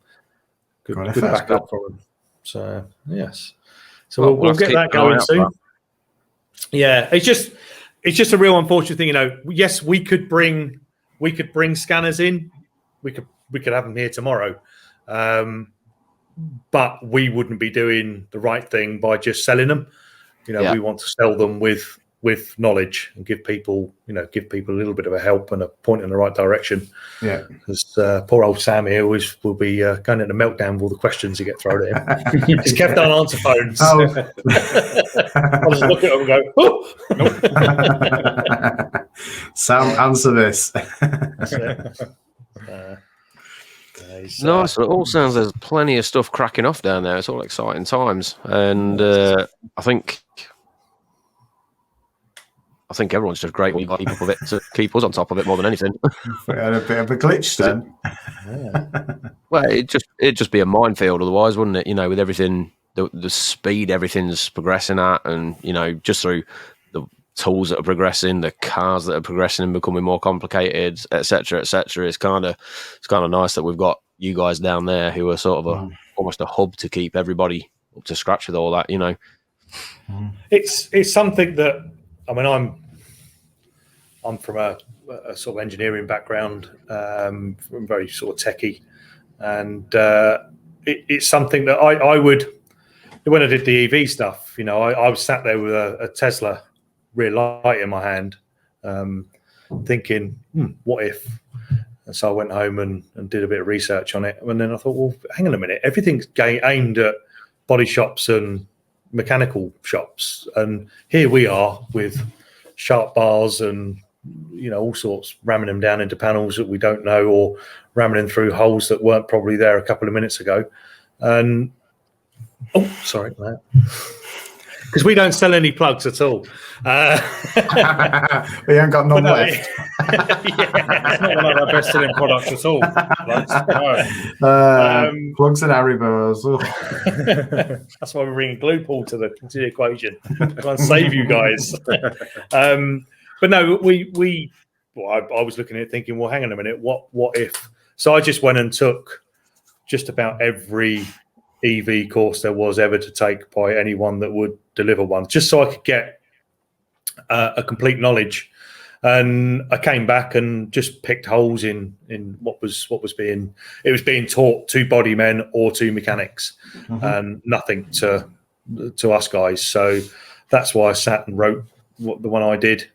backup for them. So yes, so we'll get that going soon. Yeah, it's just a real unfortunate thing. Yes, we could bring scanners in. We could have them here tomorrow. But we wouldn't be doing the right thing by just selling them. We want to sell them with knowledge and give people a little bit of a help and a point in the right direction. Yeah, because poor old Sam here will be going into meltdown with all the questions that get thrown at him. He's kept on answer phones. I'll just look at him and go, oh, nope. Sam, answer this. Nice. Well, it all sounds there's plenty of stuff cracking off down there. It's all exciting times, and I think everyone's just great. We got keep up with it to keep us on top of it more than anything. We had a bit of a glitch then. Well, it'd just be a minefield otherwise, wouldn't it? With everything, the speed everything's progressing at, and just through the tools that are progressing, the cars that are progressing and becoming more complicated, etc., etc. It's kind of nice that we've got you guys down there who are sort of almost a hub to keep everybody up to scratch with all that. It's something that I'm from a sort of engineering background, from very sort of techie, and it's something that I would, when I did the EV stuff, I was sat there with a Tesla rear light in my hand, thinking, what if? And so I went home and did a bit of research on it, and then I thought, well, hang on a minute, everything's aimed at body shops and mechanical shops, and here we are with sharp bars and all sorts, ramming them down into panels that we don't know, or ramming them through holes that weren't probably there a couple of minutes ago. And sorry, because we don't sell any plugs at all. We ain't got none left. It's not one of our best-selling products at all. Plugs and HARIBOS. That's why we're bringing glue pull to the equation. Try and save you guys. But no, I was looking at it thinking, well, hang on a minute, what if? So I just went and took just about every EV course there was ever to take by anyone that would deliver one, just so I could get a complete knowledge. And I came back and just picked holes in what was being taught to body men or to mechanics, and nothing to us guys. So that's why I sat and wrote the one I did.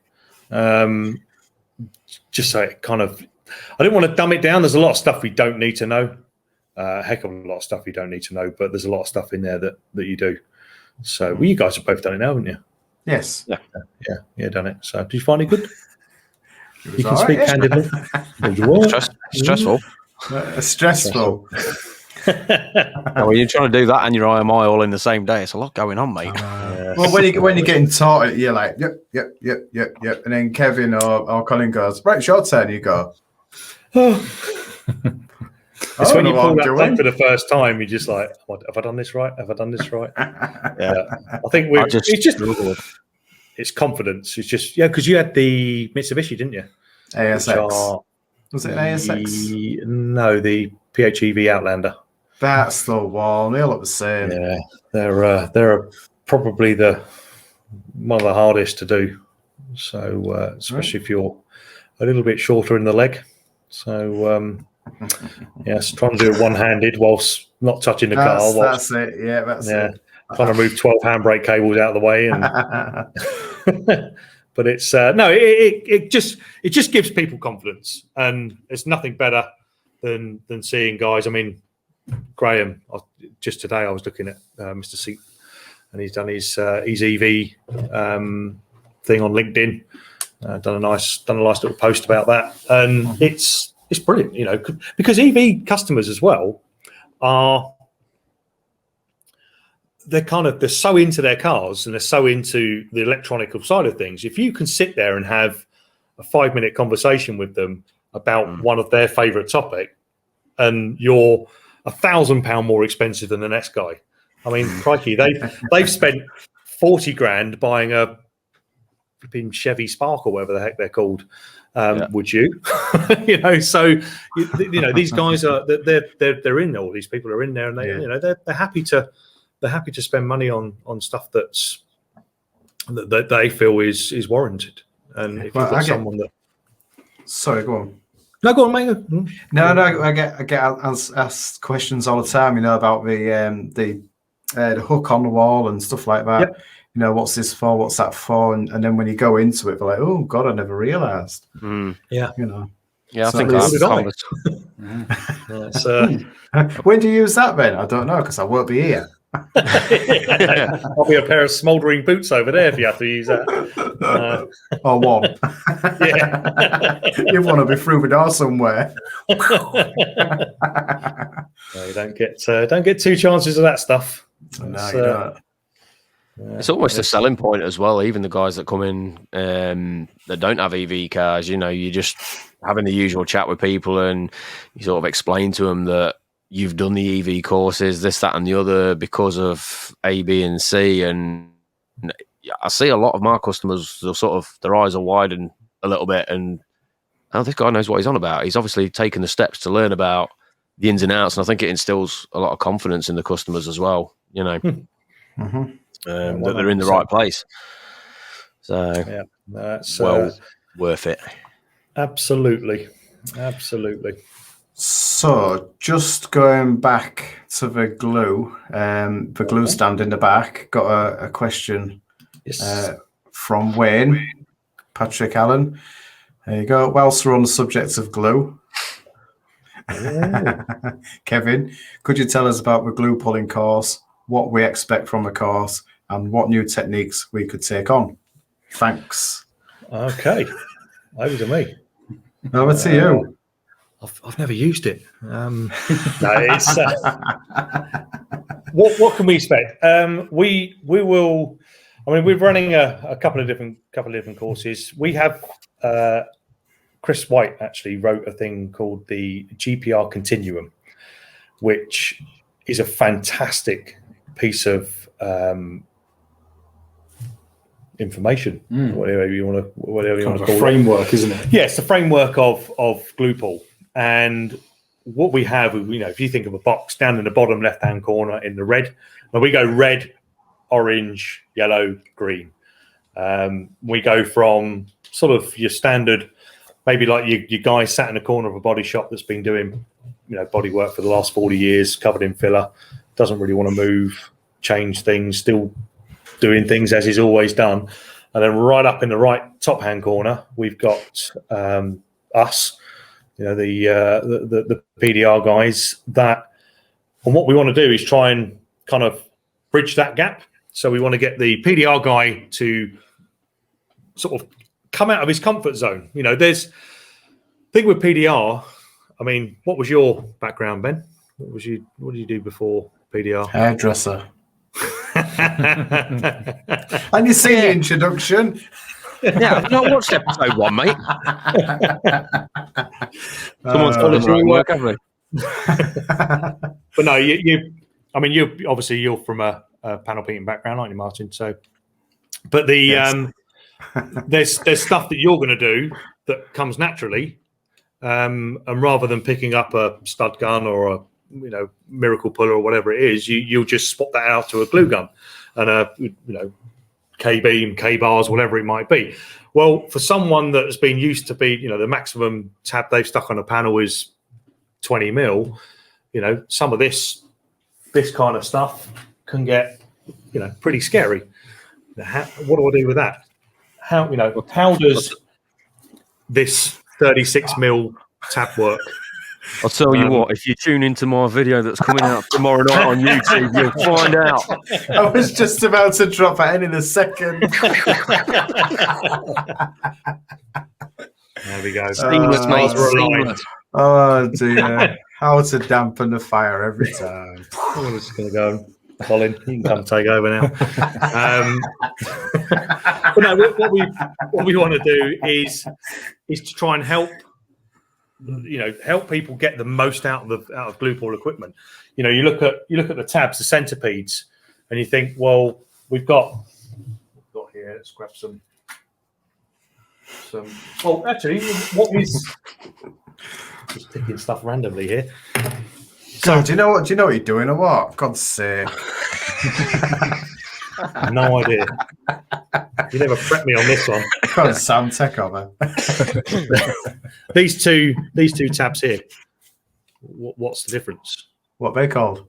Just so it kind of, I didn't want to dumb it down. There's a lot of stuff we don't need to know, a heck of a lot of stuff you don't need to know, but there's a lot of stuff in there that you do. So, well, you guys have both done it now, haven't you? Yes. Yeah, done it. So, did you find it good? You can all speak right, candidly. Stressful. Stressful. Well, you're trying to do that and your IMI all in the same day. It's a lot going on, mate. Well, when you're getting taught it, you're like, yep. And then Kevin or Colin goes, right, it's your turn. You go, It's when you pull that plug for the first time, you're just like, have I done this right? Have I done this right? Yeah. I think it's confidence. It's just, because you had the Mitsubishi, didn't you? ASX. Was it an ASX? No, the PHEV Outlander. That's the one. They all look the same. Yeah, they're probably one of the hardest to do. So especially if you're a little bit shorter in the leg. So yes, trying to do it one-handed whilst not touching the car. That's it. Yeah, that's it. Trying to move 12 handbrake cables out of the way, and but it's it just gives people confidence, and it's nothing better than seeing guys. I mean, Graham, just today I was looking at Mr. Seat, and he's done his EV thing on LinkedIn. Done a nice little post about that, and it's brilliant, because EV customers as well they're so into their cars and they're so into the electronic side of things. If you can sit there and have a 5-minute conversation with them about one of their favourite topic, and you're £1,000 more expensive than the next guy. I mean, crikey, they've spent 40 grand buying a flipping Chevy Spark or whatever the heck they're called. Would you? So these guys are they're in there. All these people are in there, and they're happy to spend money on stuff that they feel is warranted. And if you've got someone that, sorry, go on. No, go on, mate. No, I get asked questions all the time, about the hook on the wall and stuff like that. Yep. What's this for? What's that for? And then when you go into it, they're like, oh God, I never realised. Yeah. Yeah, I so think that's when do you use that then? I don't know, because I won't be here. I'll be a pair of smouldering boots over there if you have to use that. Or one. You want to be through the door somewhere. No, you don't get two chances of that stuff. No, you don't. It's almost a selling point as well. Even the guys that come in that don't have EV cars, you're just having the usual chat with people, and you sort of explain to them that you've done the EV courses, this, that, and the other because of A, B, and C. And I see a lot of my customers, their eyes are widened a little bit, and this guy knows what he's on about. He's obviously taken the steps to learn about the ins and outs, and I think it instills a lot of confidence in the customers as well. Mm-hmm. That they're in the right place. So that's worth it. Absolutely. So just going back to the glue stand in the back, got a question from Wayne Patrick Allen. There you go. Whilst we're on the subject of glue, Kevin, could you tell us about the glue pulling course, what we expect from the course, and what new techniques we could take on. Thanks. Okay, over to me. Over to you. I've never used it. No, it's what can we expect? We will. I mean, we're running a couple of different courses. We have Chris White actually wrote a thing called the GPR Continuum, which is a fantastic piece of information, whatever you want to call it. Framework, isn't it? Yes, the framework of glue pull. And what we have, if you think of a box down in the bottom left-hand corner in the red, and we go red, orange, yellow, green. We go from sort of your standard, maybe like your guy sat in the corner of a body shop that's been doing, body work for the last 40 years, covered in filler, doesn't really want to move, change things, still doing things as he's always done. And then right up in the right top-hand corner, we've got us, the PDR guys that, and what we want to do is try and kind of bridge that gap. So we want to get the PDR guy to sort of come out of his comfort zone. There's thing with PDR. I mean, what was your background, Ben? What did you do before PDR? Hairdresser. And you see the introduction. Yeah, I've not watched episode 1, mate. Someone's told us doing work, haven't we? But no, you obviously you're from a panel painting background, aren't you, Martin? So, but the Yes. there's stuff that you're going to do that comes naturally, and rather than picking up a stud gun or a miracle puller or whatever it is, you'll just swap that out to a glue gun and a K-beam, K-bars, whatever it might be. Well, for someone that has been used to be, the maximum tab they've stuck on a panel is 20 mil, some of this kind of stuff can get, pretty scary. What do I do with that? How does this 36 mil tab work? I'll tell you what, if you tune into my video that's coming out tomorrow night on YouTube, you'll find out. I was just about to drop that in a second. There we go. Seamless, mate. Seamless. Oh dear. How to dampen the fire every time. I'm just going to go. Colin, you can come take over now. But no, what we want to do is to try and help people get the most out of glue pull equipment. You look at the tabs, the centipedes, and you think, well, we've got here. Let's grab some. Well, actually, what is just picking stuff randomly here. So do you know what you're doing or what? God's sake. No idea. You never prepped me on this one. Come on, Sam, take over. These two tabs here. What's the difference? What are they called?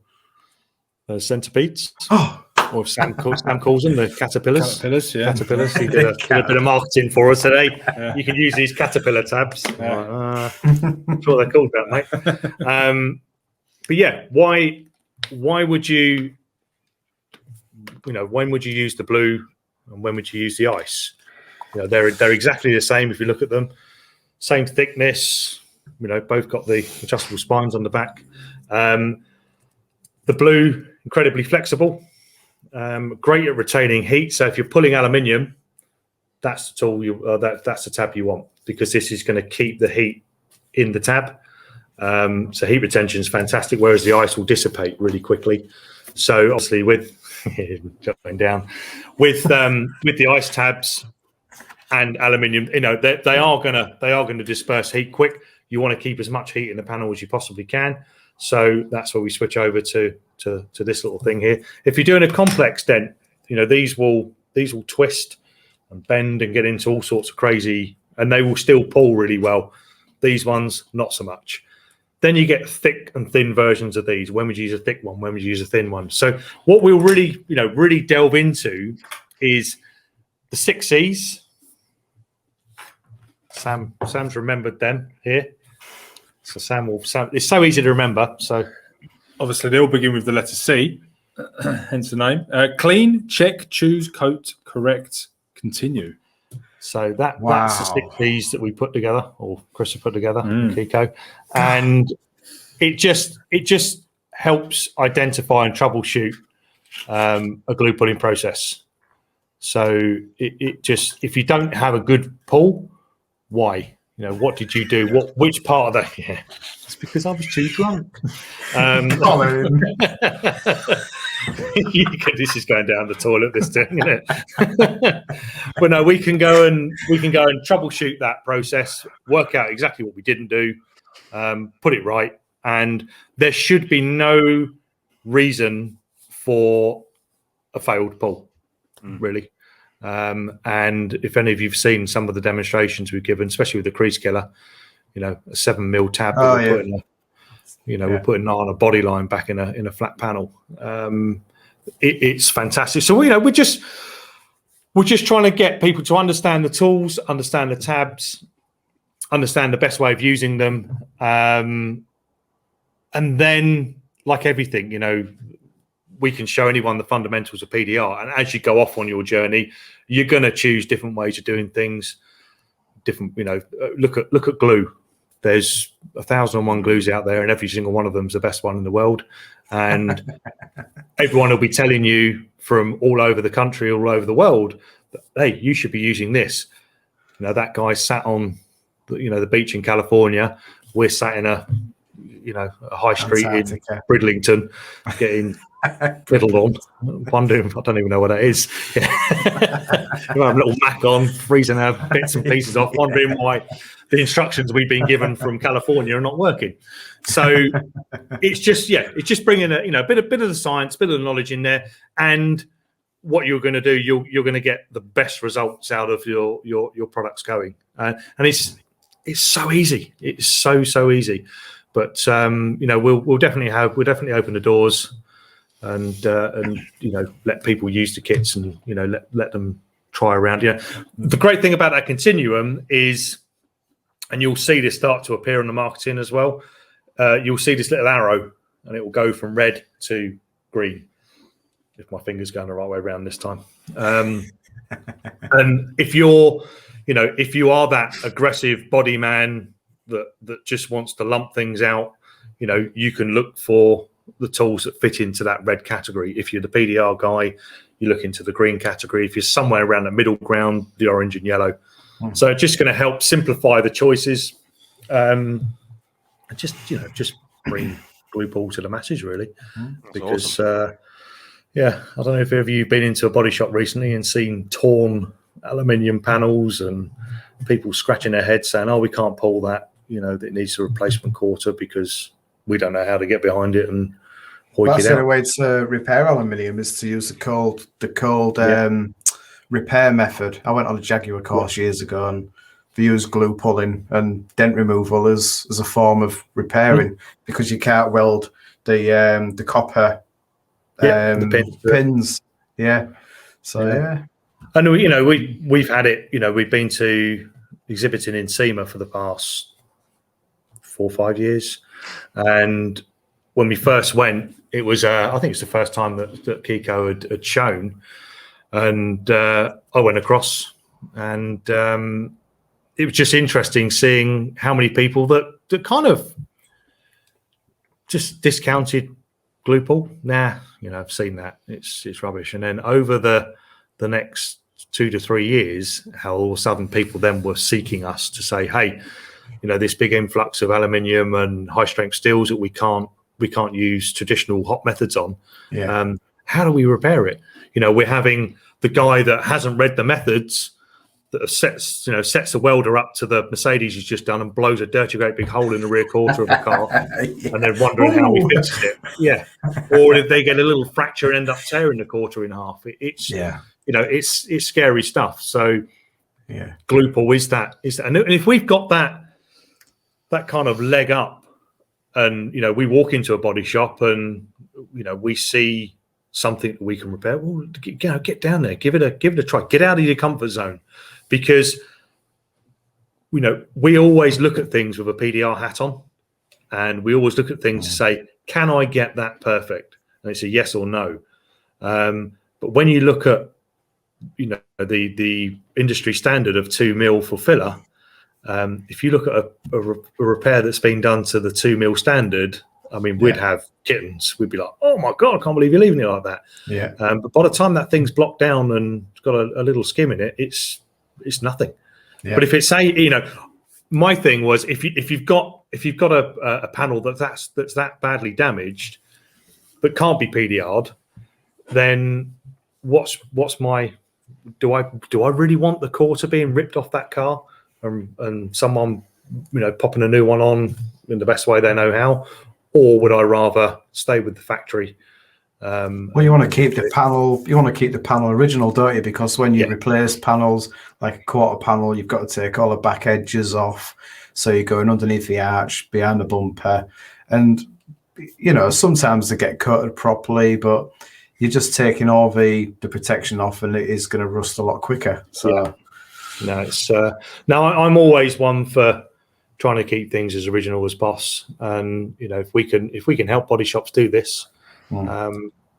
Centipedes. Oh, Or Sam calls them the caterpillars. Caterpillars. He did a bit of marketing for us today. Yeah. You can use these caterpillar tabs. Yeah. That's what they're called, that, mate. But yeah, why would you? When would you use the blue, and when would you use the ice? They're exactly the same if you look at them. Same thickness. Both got the adjustable spines on the back. The blue, incredibly flexible. Great at retaining heat. So if you're pulling aluminium, that's the tool. That's the tab you want, because this is going to keep the heat in the tab. So heat retention is fantastic, whereas the ice will dissipate really quickly. So obviously with going down with the ice tabs and aluminium, they are gonna disperse heat quick. You want to keep as much heat in the panel as you possibly can. So that's where we switch over to this little thing here. If you're doing a complex dent, these will twist and bend and get into all sorts of crazy, and they will still pull really well. These ones, not so much. Then you get thick and thin versions of these. When would you use a thick one? When would you use a thin one? So what we'll really delve into is the 6Cs. Sam's remembered them here. So Sam, it's so easy to remember. So obviously they all begin with the letter C. hence the name. Clean, check, choose, coat, correct, continue. So that's the 6 Ps that we put together, or Chris has put together, Kiko, and it just helps identify and troubleshoot a glue pulling process. So it just, if you don't have a good pull, why? What did you do? Which part of that? Yeah, it's because I was too drunk. This is going down the toilet, this thing, isn't it? But no, we can go and troubleshoot that process, work out exactly what we didn't do, put it right, and there should be no reason for a failed pull, really. And if any of you've seen some of the demonstrations we've given, especially with the crease killer, a 7mm tab, we're putting on a body line back in a flat panel. It's fantastic. So we're just trying to get people to understand the tools, understand the tabs, understand the best way of using them, and then, like everything, we can show anyone the fundamentals of PDR, and as you go off on your journey, you're going to choose different ways of doing things. Different, look at glue. There's 1,001 glues out there, and every single one of them is the best one in the world. And everyone will be telling you from all over the country, all over the world, that, hey, you should be using this. That guy sat on, the beach in California. We're sat in a high street in Bridlington, getting fiddled on, wondering, I don't even know what that is. We have a little Mac on, freezing our bits and pieces off, wondering why the instructions we've been given from California are not working. So it's just bringing a bit of the science, bit of the knowledge in there, and what you're going to do, you're going to get the best results out of your products going, and it's so easy. It's so easy. But we'll definitely open the doors and let people use the kits and let them try around. The great thing about that continuum is, and you'll see this start to appear in the marketing as well. You'll see this little arrow, and it will go from red to green. If my finger's going the right way around this time. And if you are that aggressive body man that just wants to lump things out, you can look for the tools that fit into that red category. If you're the PDR guy, you look into the green category. If you're somewhere around the middle ground, the orange and yellow. So it's just going to help simplify the choices, and just bring glue pull to the masses, really. Because awesome. I don't know if ever you've been into a body shop recently and seen torn aluminium panels and people scratching their heads saying, "Oh, we can't pull that. That needs a replacement quarter because we don't know how to get behind it and hoik it out." That's the way to repair aluminium, is to use the cold repair method. I went on a Jaguar course years ago, and they use glue pulling and dent removal as a form of repairing, because you can't weld the copper the pins. And we've had it. We've been to exhibiting in SEMA for the past 4 or 5 years, and when we first went, it was I think it's the first time that Kiko had shown, and I went across, and it was just interesting seeing how many people that kind of just discounted glue pull. I've seen that, it's rubbish. And then over the next 2 to 3 years, how all of a sudden people then were seeking us to say, hey, this big influx of aluminium and high strength steels that we can't use traditional hot methods on. How do we repair it? We're having the guy that hasn't read the methods that sets the welder up to the Mercedes he's just done and blows a dirty great big hole in the rear quarter of the car, and then wondering how we fixed it. Or if they get a little fracture and end up tearing the quarter in half. It's scary stuff. So glue pull is that, and if we've got that kind of leg up, and we walk into a body shop and we see something that we can repair, well, get down there, give it a try, get out of your comfort zone, because we always look at things with a PDR hat on, and we always look at things to say, can I get that perfect? And it's a yes or no. But when you look at, you know, the industry standard of 2 mil for filler, if you look at a repair that's been done to the 2 mil standard, I mean, we'd have kittens. We'd be like, oh my God, I can't believe you're leaving it like that. Yeah. But by the time that thing's blocked down and got a little skim in it, it's nothing. Yeah. But if it's you know, my thing was if you've got a panel that's that badly damaged but can't be PDR'd, then what's my do I really want the quarter being ripped off that car and someone, you know, popping a new one on in the best way they know how, or would I rather stay with the factory? Well, you want to keep the panel. You want to keep the panel original, don't you? Because when you replace panels, like a quarter panel, you've got to take all the back edges off. So you're going underneath the arch, behind the bumper, and you know sometimes they get coated properly, but you're just taking all the protection off, and it is going to rust a lot quicker. So no, it's I'm always one for trying to keep things as original as possible. And you know, if we can help body shops do this.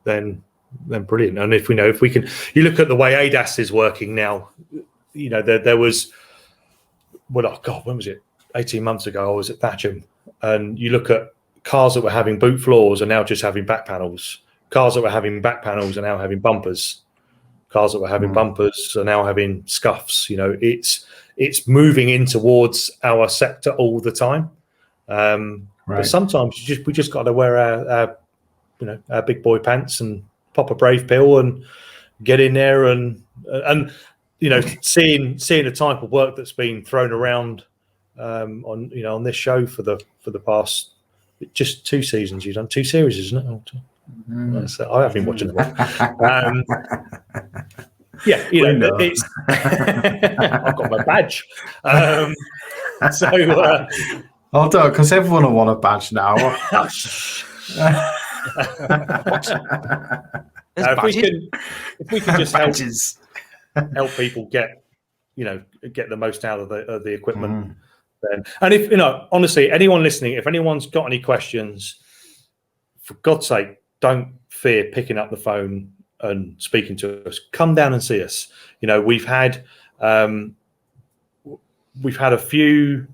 Then brilliant. And if we can, you look at the way ADAS is working now. You know, there was, when was it? 18 months ago, I was at Thatcham, and you look at cars that were having boot floors are now just having back panels. Cars that were having back panels are now having bumpers. Cars that were having bumpers are now having scuffs. You know, it's moving in towards our sector all the time. But sometimes we just got to wear our big boy pants and pop a brave pill and get in there and you know, seeing the type of work that's been thrown around on this show for the past just 2 seasons. You've done 2 series, isn't it? So I have been watching them all. Yeah, you know, it's I've got my badge. Hold on, because everyone will want a badge now. If we can just help people get the most out of the equipment, then, and if honestly, anyone listening, if anyone's got any questions, for God's sake, don't fear picking up the phone and speaking to us. Come down and see us. You know, we've had a few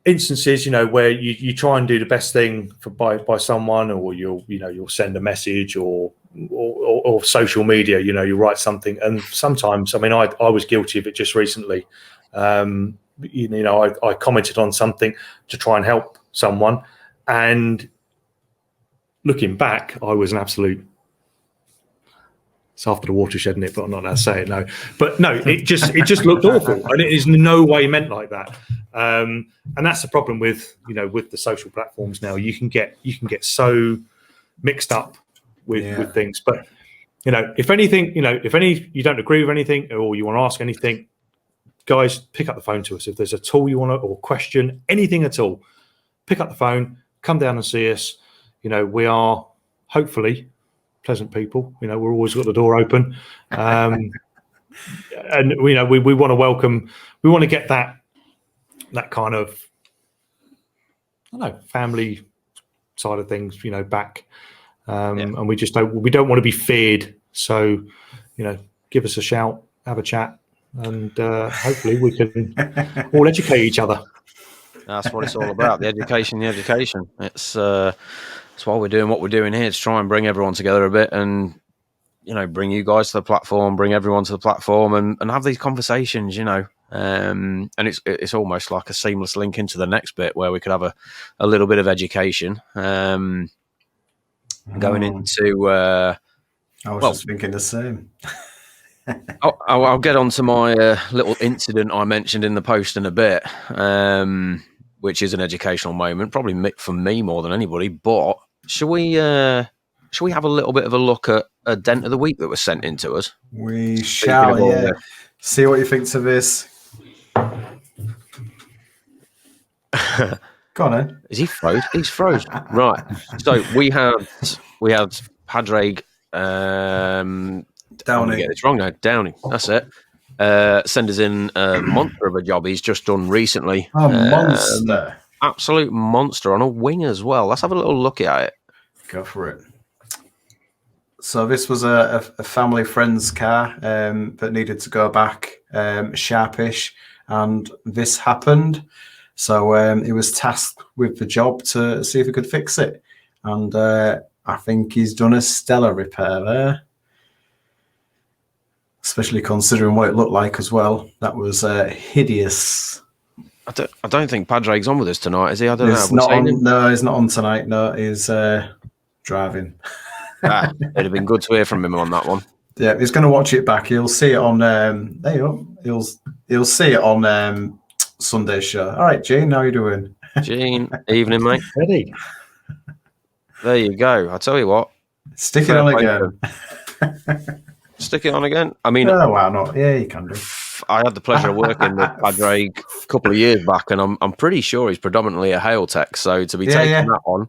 instances, you know, where you try and do the best thing by someone, or you'll send a message or social media, you know, you write something, and sometimes, I mean, I was guilty of it just recently. I commented on something to try and help someone, and looking back, I was an absolute. It's after the watershed, isn't it? But I'm not allowed to say it. No, but no, it just looked awful, and it is in no way meant like that. And that's the problem with the social platforms now. You can get so mixed up with things. But if anything, if you don't agree with anything, or you want to ask anything, guys, pick up the phone to us. If there's a tool you want to, or question, anything at all, pick up the phone, come down and see us. We are hopefully pleasant people. We're always got the door open, and we want to welcome. We want to get that kind of, I don't know, family side of things, back, and we don't want to be feared. So, give us a shout, have a chat, and hopefully we can all educate each other. That's what it's all about. The education. It's that's why we're doing what we're doing here, to try and bring everyone together a bit, and bring you guys to the platform, bring everyone to the platform, and have these conversations. And it's almost like a seamless link into the next bit, where we could have a little bit of education going into. I was just thinking the same. I'll get on to my little incident I mentioned in the post in a bit, which is an educational moment, probably for me more than anybody. But should we have a little bit of a look at a dent of the week that was sent in to us? We shall, yeah. See what you think to this. Go on, then. Is he froze? He's froze. Right. So we had Padraig. Downey. I'm gonna get this wrong now. Downey. That's it. Send us in a monster of a job he's just done recently. A monster. Absolute monster on a wing as well. Let's have a little look at it. Go for it. So this was a family friend's car that needed to go back sharpish, and this happened. So he was tasked with the job to see if he could fix it, and I think he's done a stellar repair there. Especially considering what it looked like as well. That was hideous. I don't think Padraig's on with us tonight, is he? I don't He's know. not on, no, he's not on tonight. No, he's driving. It'd have been good to hear from him on that one. Yeah, he's going to watch it back. He'll see it on. There you go. He'll see it on Sunday's show. All right, Gene, how are you doing? Gene, evening, mate. Ready? There you go. I tell you what. Stick it on again. Stick it on again. I mean, oh, why not? Yeah, you can do. I had the pleasure of working with Padraig a couple of years back, and I'm pretty sure he's predominantly a Hale tech. So to be taking that on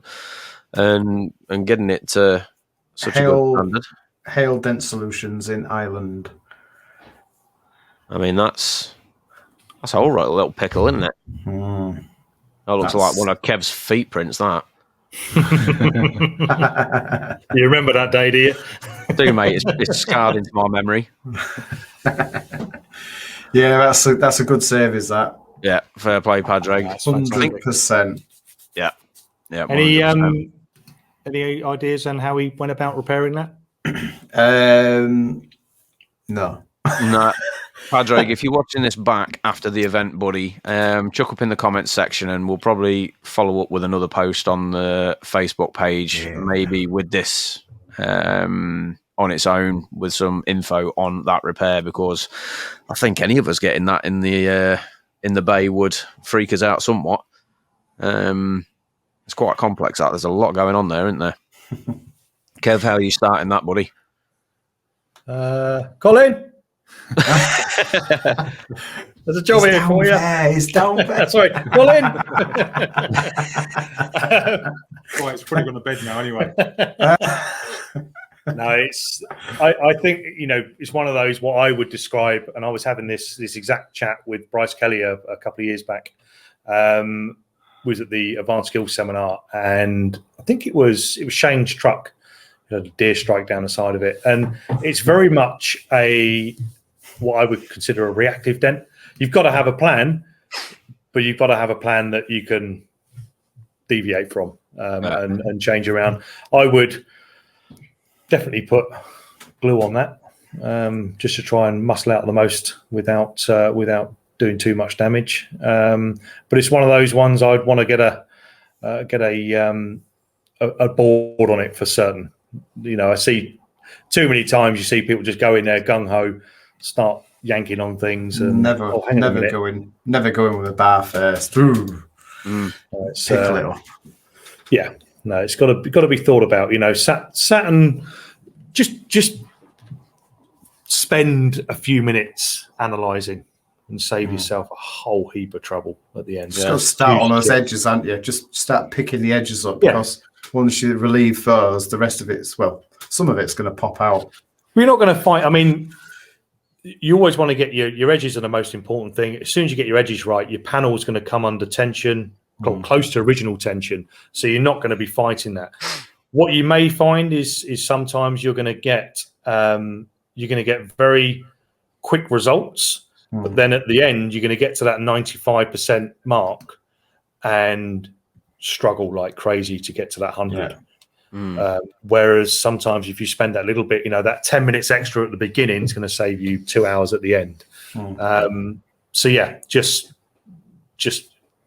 and getting it to such a good standard. Hale Dent Solutions in Ireland. I mean, that's a all right little pickle, isn't it? That looks like one of Kev's feet prints, that. You remember that day, do you? I do, mate. It's scarred into my memory. Yeah, that's a good save, is that? Yeah, fair play, Padraig. 100%. Yeah. Any ideas on how he went about repairing that? No. No. Padraig, if you're watching this back after the event, buddy, chuck up in the comments section and we'll probably follow up with another post on the Facebook page, maybe with this on its own with some info on that repair, because I think any of us getting that in the bay would freak us out somewhat. It's quite complex. That there's a lot going on there, isn't there? Kev, how are you starting that, buddy? Colin, there's a job here for you. He's down there. Sorry, Colin. Right, it's probably on the bed now anyway. No, I think, it's one of those, what I would describe, and I was having this exact chat with Bryce Kelly a couple of years back, was at the Advanced Skills Seminar, and I think it was Shane's truck, a deer strike down the side of it, and it's very much what I would consider a reactive dent. You've got to have a plan, but you've got to have a plan that you can deviate from and change around. I would definitely put glue on that, just to try and muscle out the most without doing too much damage. But it's one of those ones I'd want to get a board on it for certain. I see too many times you see people just go in there gung ho, start yanking on things, and never going with a bar first. Pickle it up. Yeah, no, it's got to be thought about. Sat and just spend a few minutes analysing and save yourself a whole heap of trouble at the end. Just got to start on those edges, aren't you? Just start picking the edges up, because once you relieve those, the rest of some of it's going to pop out. We're not going to find. I mean, you always want to get your edges are the most important thing. As soon as you get your edges right, your panel is going to come under tension, close to original tension. So you're not going to be fighting that. What you may find is sometimes you're going to get very quick results, but then at the end you're going to get to that 95% mark and struggle like crazy to get to that 100. Whereas sometimes if you spend that little bit, that 10 minutes extra at the beginning is going to save you 2 hours at the end. So yeah, just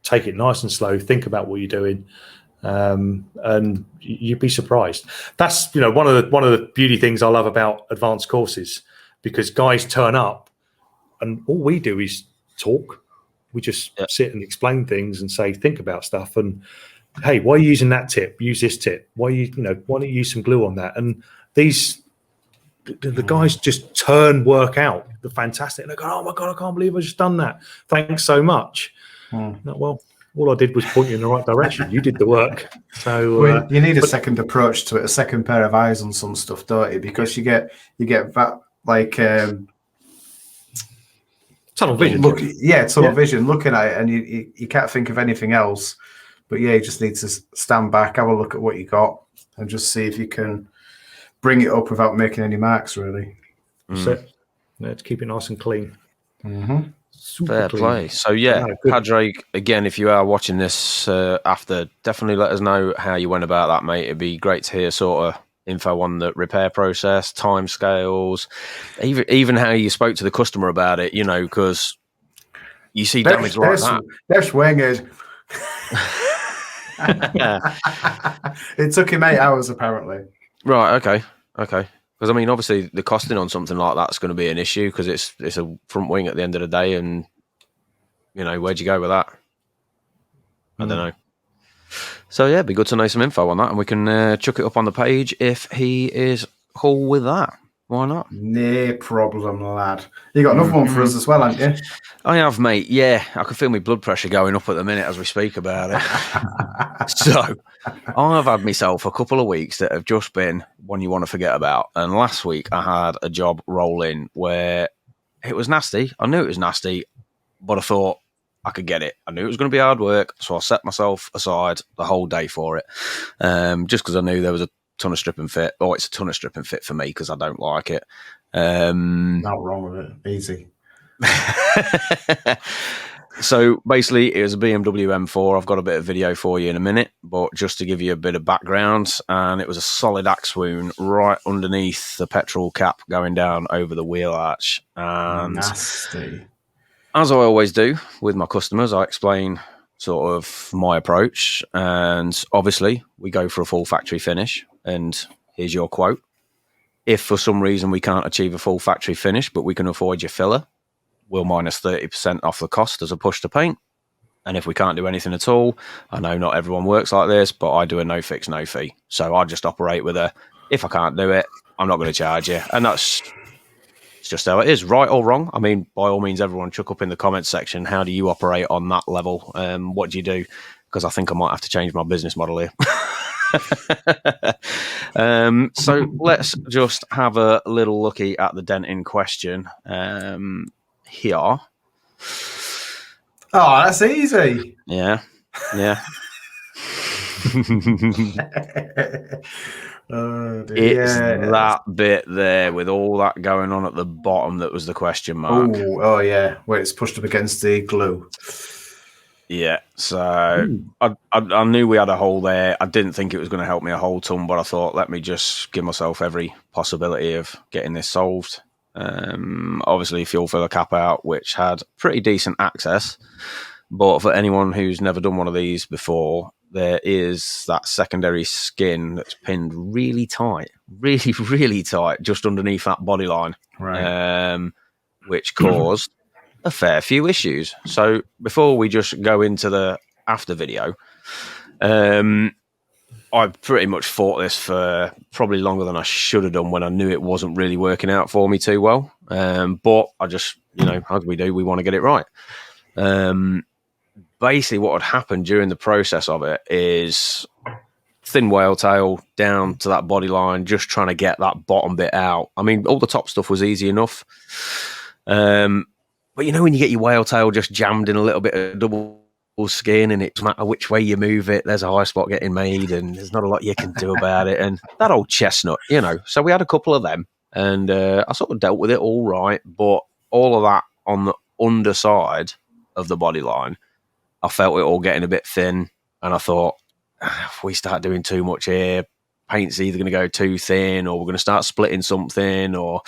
take it nice and slow. Think about what you're doing, and you'd be surprised. That's one of the beauty things I love about advanced courses, because guys turn up and all we do is talk. We just sit and explain things and say, think about stuff, and hey, why are you using that tip? Use this tip. Why don't you use some glue on that? And the guys just work out. They're fantastic. And they go, oh my God, I can't believe I just done that. Thanks so much. Well, all I did was point you in the right direction. You did the work. So you need a second approach to it, a second pair of eyes on some stuff, don't you? Because you get that like tunnel vision. Tunnel vision, looking at it, and you can't think of anything else. But you just need to stand back, have a look at what you got, and just see if you can bring it up without making any marks, really. That's it. Yeah, to keep it nice and clean. Mm-hmm. Super Fair clean. play. So yeah, No, good. Padre, again, if you are watching this after, definitely let us know how you went about that, mate. It'd be great to hear sort of info on the repair process, time scales, even how you spoke to the customer about it, you know, because you see damage like that. They're swingers. It took him 8 hours, apparently. Right, okay. Because, I mean, obviously, the costing on something like that's going to be an issue because it's a front wing at the end of the day, and, you know, where'd you go with that? I don't know. So, yeah, it'd be good to know some info on that, and we can chuck it up on the page if he is cool with that. Why not? No problem, lad. You got another one for us as well, haven't you? I have, mate. Yeah, I can feel my blood pressure going up at the minute as we speak about it. So, I've had myself a couple of weeks that have just been one you want to forget about. And last week, I had a job roll in where it was nasty. I knew it was nasty, but I thought I could get it. I knew it was going to be hard work, so I set myself aside the whole day for it, just because I knew there was a ton of strip and fit. Oh, it's a ton of strip and fit for me because I don't like it. Not wrong with it. Easy. So basically, it was a BMW M4. I've got a bit of video for you in a minute, but just to give you a bit of background, and it was a solid axe wound right underneath the petrol cap going down over the wheel arch. And Nasty. as I always do with my customers, I explain sort of my approach, and obviously we go for a full factory finish. And here's your quote: if for some reason we can't achieve a full factory finish, but we can afford your filler, we'll minus 30% off the cost as a push to paint. And if we can't do anything at all, I know not everyone works like this, but I do a no fix, no fee. So I just operate with a, if I can't do it, I'm not going to charge you. And it's just how it is, right or wrong. I mean, by all means, everyone chuck up in the comments section, how do you operate on that level? What do you do? Because I think I might have to change my business model here. So let's just have a little looky at the dent in question. Here. Oh, that's easy. Yeah. Oh, dear. It's that bit there with all that going on at the bottom that was the question mark. Oh yeah, where it's pushed up against the glue. Yeah, so I knew we had a hole there. I didn't think it was going to help me a whole ton, but I thought, let me just give myself every possibility of getting this solved. Obviously, fuel filler cap out, which had pretty decent access. But for anyone who's never done one of these before, there is that secondary skin that's pinned really tight, really tight, just underneath that body line, right? Which caused a fair few issues. So before we just go into the after video, I pretty much fought this for probably longer than I should have done when I knew it wasn't really working out for me too well. But I just, how do we do? We want to get it right. Basically, what had happened during the process of it is thin whale tail down to that body line, just trying to get that bottom bit out. I mean, all the top stuff was easy enough. But when you get your whale tail just jammed in a little bit of double skin, and it doesn't matter which way you move it, there's a high spot getting made, and there's not a lot you can do about it. And that old chestnut, So we had a couple of them, and I sort of dealt with it all right. But all of that on the underside of the body line, I felt it all getting a bit thin, and I thought, if we start doing too much here, paint's either going to go too thin, or we're going to start splitting something, or...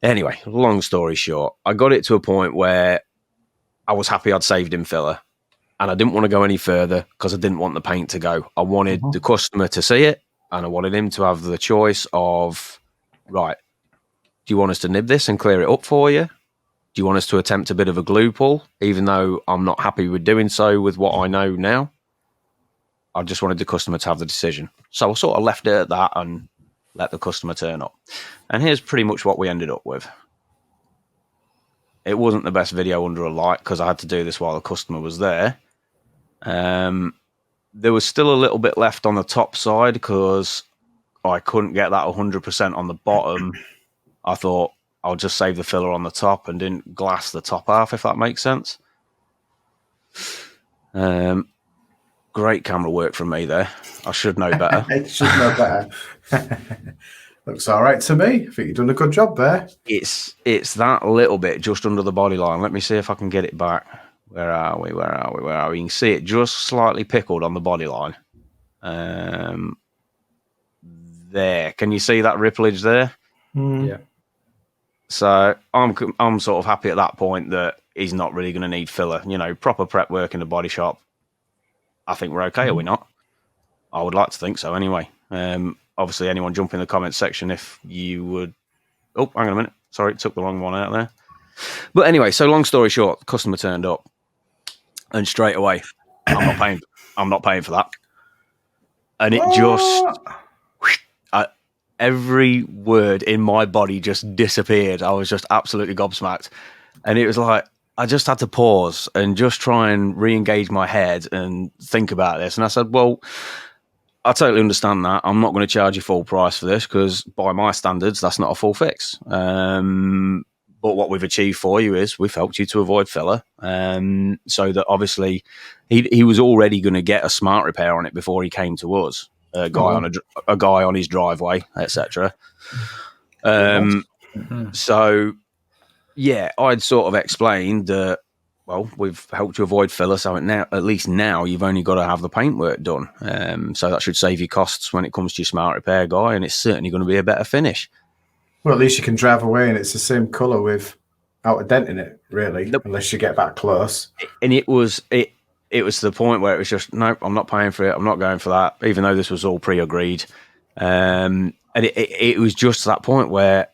Anyway, long story short, I got it to a point where I was happy I'd saved him filler, and I didn't want to go any further because I didn't want the paint to go. I wanted the customer to see it, and I wanted him to have the choice of, right, do you want us to nib this and clear it up for you? Do you want us to attempt a bit of a glue pull, even though I'm not happy with doing so with what I know now? I just wanted the customer to have the decision. So I sort of left it at that and let the customer turn up. And here's pretty much what we ended up with. It wasn't the best video under a light because I had to do this while the customer was there. There was still a little bit left on the top side because I couldn't get that 100% on the bottom. I thought I'll just save the filler on the top and didn't glass the top half, if that makes sense. Great camera work from me there. I should know better. I should know better. Looks all right to me. I think you've done a good job there. It's that little bit just under the body line. Let me see if I can get it back. Where are we? You can see it just slightly pickled on the body line. There. Can you see that rippleage there? Yeah. So I'm sort of happy at that point that he's not really going to need filler. You know, proper prep work in the body shop. I think we're okay, are we not? I would like to think so anyway. Obviously, anyone jump in the comments section if you would. Oh, hang on a minute. Sorry, took the wrong one out there. But anyway, so long story short, customer turned up, and straight away, I'm not paying for that. And it just, every word in my body just disappeared. I was just absolutely gobsmacked, and it was like I just had to pause and just try and re-engage my head and think about this. And I said, well, I totally understand that. I'm not going to charge you full price for this because by my standards, that's not a full fix. But what we've achieved for you is we've helped you to avoid filler. So that obviously he was already going to get a smart repair on it before he came to us, a guy on his driveway, etc. So yeah, I'd sort of explained that, well, we've helped you avoid filler, so now, at least now you've only got to have the paintwork done. So that should save you costs when it comes to your smart repair guy, and it's certainly going to be a better finish. Well, at least you can drive away and it's the same colour without a dent in it, really, unless you get that close. And it was to the point where it was just, nope, I'm not paying for it. I'm not going for that, even though this was all pre-agreed. And it was just that point where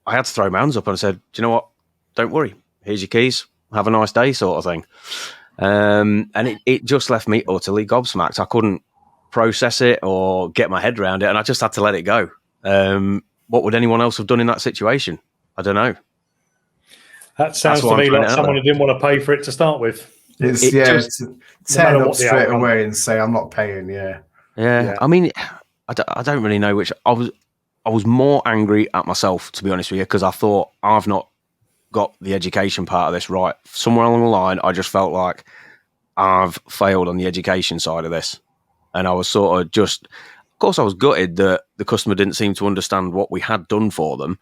I had to throw my hands up and I said, do you know what? Don't worry. Here's your keys. Have a nice day, sort of thing. And it just left me utterly gobsmacked. I couldn't process it or get my head around it, and I just had to let it go. What would anyone else have done in that situation? I don't know. That sounds to me like someone who didn't want to pay for it to start with. It's turn up straight away and say, I'm not paying, yeah. I mean, I don't really know which. I was more angry at myself, to be honest with you, because I thought I've not got the education part of this right. Somewhere along the line, I just felt like I've failed on the education side of this. And I was sort of just, of course, I was gutted that the customer didn't seem to understand what we had done for them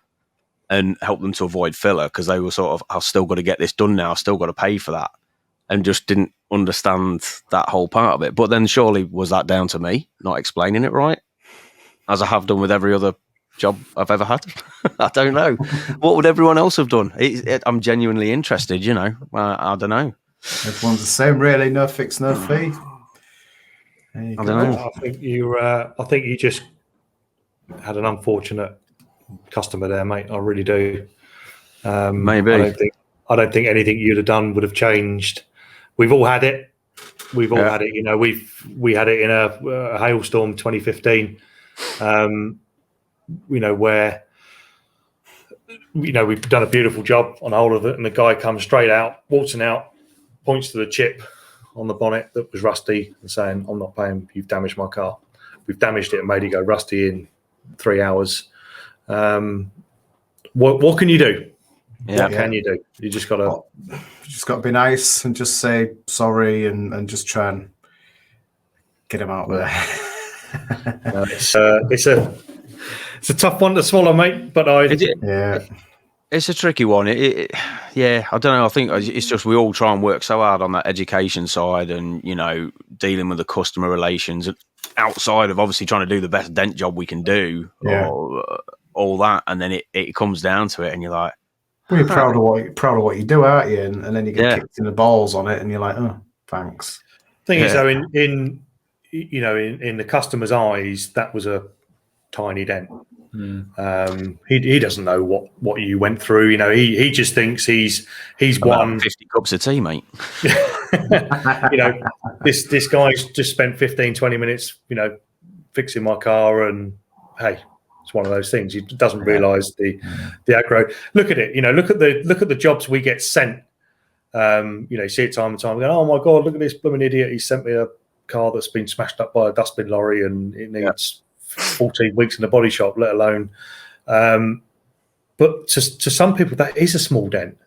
and help them to avoid filler, because they were sort of, I've still got to get this done now, I've still got to pay for that, and just didn't understand that whole part of it. But then surely was that down to me not explaining it right, as I have done with every other job I've ever had? I don't know. What would everyone else have done? I'm genuinely interested, you know. I don't know. Everyone's the same, really. No fix, no fee. I don't know. I think you just had an unfortunate customer there, mate. I really do. Maybe. I don't think anything you'd have done would have changed. We've all had it. We've all had it. You know, we had it in a hailstorm 2015. You know, where, you know, we've done a beautiful job on the whole of it, and the guy comes straight out, waltzing out, points to the chip on the bonnet that was rusty and saying, I'm not paying, you've damaged my car. We've damaged it and made it go rusty in 3 hours. What can you do? What can you do? You just got to be nice and just say sorry and just try and get him out there. It's a tough one to swallow, mate. But it's a tricky one. I don't know. I think it's just we all try and work so hard on that education side, and you know, dealing with the customer relations outside of obviously trying to do the best dent job we can do, or all that, and then it comes down to it, and you're like, well, you're proud of what you do, aren't you? And then you get kicked in the balls on it, and you're like, oh, thanks. Thing is, though, in the customer's eyes, that was a tiny dent. He doesn't know what you went through. You know, he just thinks he's won 50 cups of tea, mate. You know, this guy's just spent 15-20 minutes, you know, fixing my car, and hey, it's one of those things. He doesn't realise the aggro. Look at it. You know, look at the jobs we get sent. You know, you see it time and time again. Oh my God, look at this blooming idiot! He sent me a car that's been smashed up by a dustbin lorry, and it needs 14 weeks in the body shop, let alone. But to some people, that is a small dent.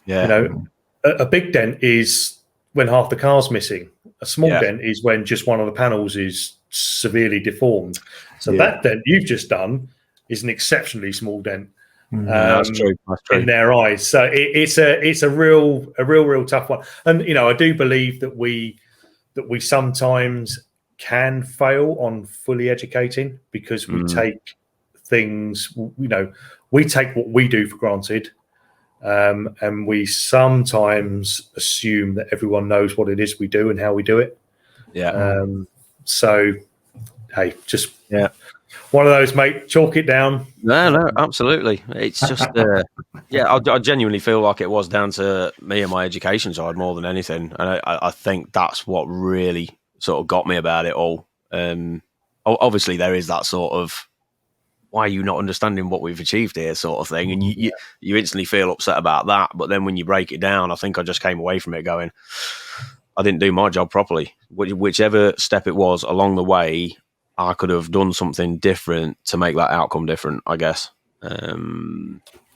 Yeah. You know, a big dent is when half the car's missing. A small dent is when just one of the panels is severely deformed. So that dent you've just done, is an exceptionally small dent. That's true. That's true. In their eyes. So it's a real tough one. And I do believe that we sometimes can fail on fully educating because we take things, we take what we do for granted. And we sometimes assume that everyone knows what it is we do and how we do it. Yeah. So, hey, just one of those, mate. Chalk it down. No, absolutely. It's just, I genuinely feel like it was down to me and my education side more than anything, and I think that's what really sort of got me about it all. Obviously, there is that sort of, why are you not understanding what we've achieved here, sort of thing, and you instantly feel upset about that. But then when you break it down, I think I just came away from it going, I didn't do my job properly. Whichever step it was along the way, I could have done something different to make that outcome different, I guess.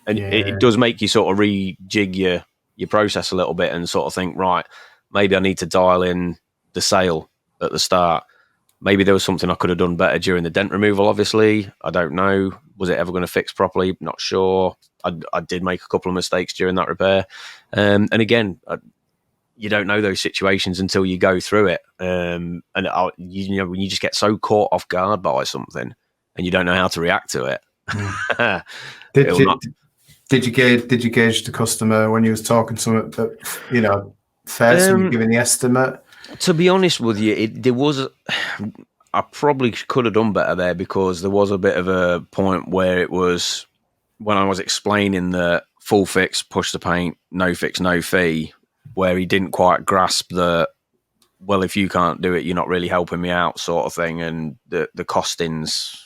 It does make you sort of rejig your process a little bit and sort of think, right, maybe I need to dial in the sale at the start. Maybe there was something I could have done better during the dent removal, obviously. I don't know. Was it ever going to fix properly? Not sure. I did make a couple of mistakes during that repair. And again, you don't know those situations until you go through it. When you just get so caught off guard by something and you don't know how to react to it. Did you gauge the customer when you was talking to them that, first when you giving the estimate? To be honest with you, I probably could have done better there, because there was a bit of a point where it was when I was explaining the full fix, push the paint, no fix, no fee, where he didn't quite grasp the, well, if you can't do it, you're not really helping me out sort of thing, and the costings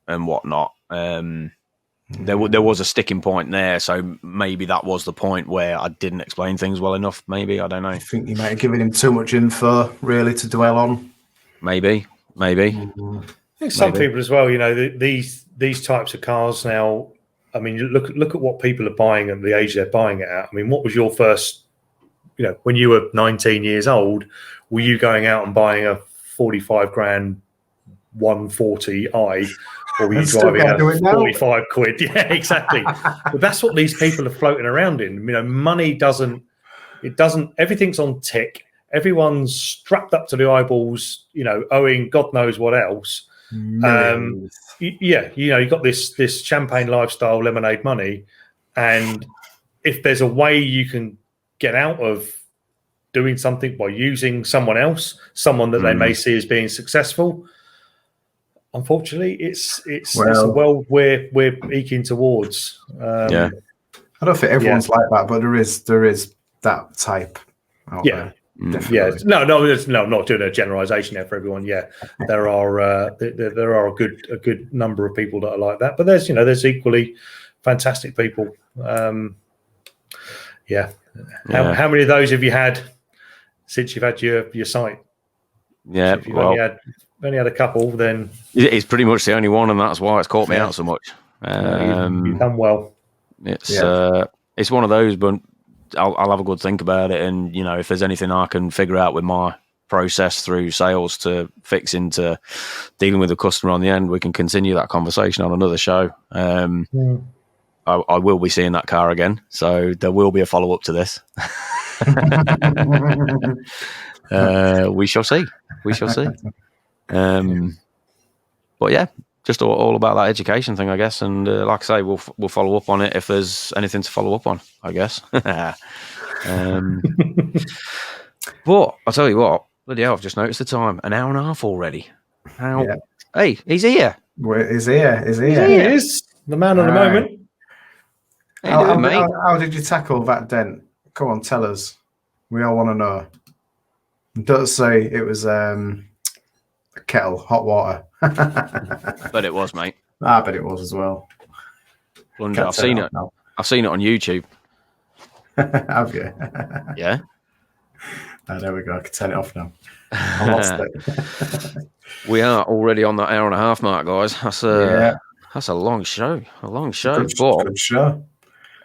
and whatnot. There was a sticking point there, so maybe that was the point where I didn't explain things well enough. Maybe, I don't know. I think you might have given him too much info, really, to dwell on. Maybe. I think some people as well. These types of cars now. I mean, look at what people are buying and the age they're buying it at. I mean, what was your first? When you were 19 years old, were you going out and buying a 45 grand 140i? Or were you driving at 45 quid? Yeah, exactly. But that's what these people are floating around in. Money everything's on tick. Everyone's strapped up to the eyeballs, owing God knows what else. You've got this champagne lifestyle, lemonade money. And if there's a way you can get out of doing something by using someone else, someone that they may see as being successful, unfortunately, it's a world we're eking towards. I don't think everyone's like that, but there is that type out there. Definitely. No, not doing a generalization there for everyone. Yeah, there are a good number of people that are like that, but there's equally fantastic people. How many of those have you had since you've had your site? Yeah, so if you've only had a couple, then it's pretty much the only one, and that's why it's caught me out so much. You've done well. It's one of those, but I'll have a good think about it, and if there's anything I can figure out with my process through sales to fix into dealing with the customer on the end, we can continue that conversation on another show. I will be seeing that car again, so there will be a follow-up to this. We shall see. But yeah, just all about that education thing, I guess. And like I say, we'll follow up on it if there's anything to follow up on, I guess. But I'll tell you what, bloody hell, I've just noticed the time. An hour and a half already. Hey, he's here. He's here. He is. The man of the moment. How did you tackle that dent? Come on, tell us. We all want to know. Don't say it was a kettle, hot water. But it was, mate. I bet it was as well. I've seen it. I've seen it on YouTube. Have you? Yeah. Oh, there we go. I can turn it off now. I lost it. We are already on that hour and a half mark, guys. That's a long show. Good show.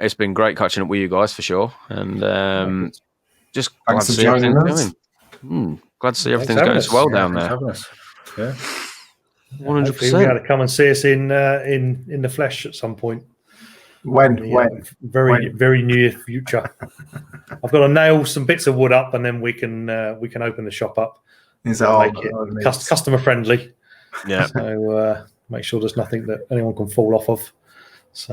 It's been great catching up with you guys for sure, and just glad to see everything's going. Glad to see everything's going so well down there. Hopefully you'll be able to come and see us in the flesh at some point. When? Very near future. I've got to nail some bits of wood up, and then we can open the shop up. Is that all? Make it customer friendly. Yeah. So make sure there's nothing that anyone can fall off of. So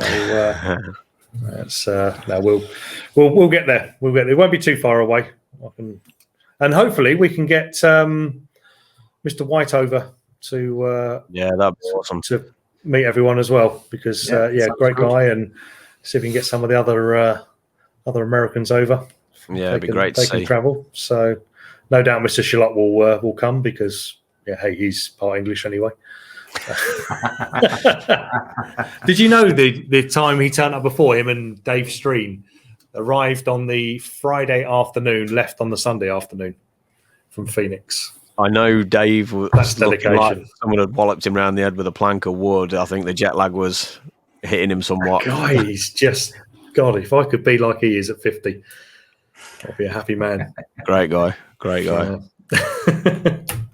we'll get there. We'll get there. It won't be too far away. And hopefully we can get Mr. White over to that'd be awesome to meet everyone as well, because great guy, and see if we can get some of the other Americans over. It'd be great to see. They can travel. So no doubt Mr. Sherlock will come, because he's part English anyway. Did you know the time he turned up before, him and Dave Stream arrived on the Friday afternoon, left on the Sunday afternoon from Phoenix? I know Dave was That's dedication. Like someone had walloped him around the head with a plank of wood. I think the jet lag was hitting him somewhat. Guy, he's just, God, if I could be like he is at 50, I'd be a happy man. Great guy.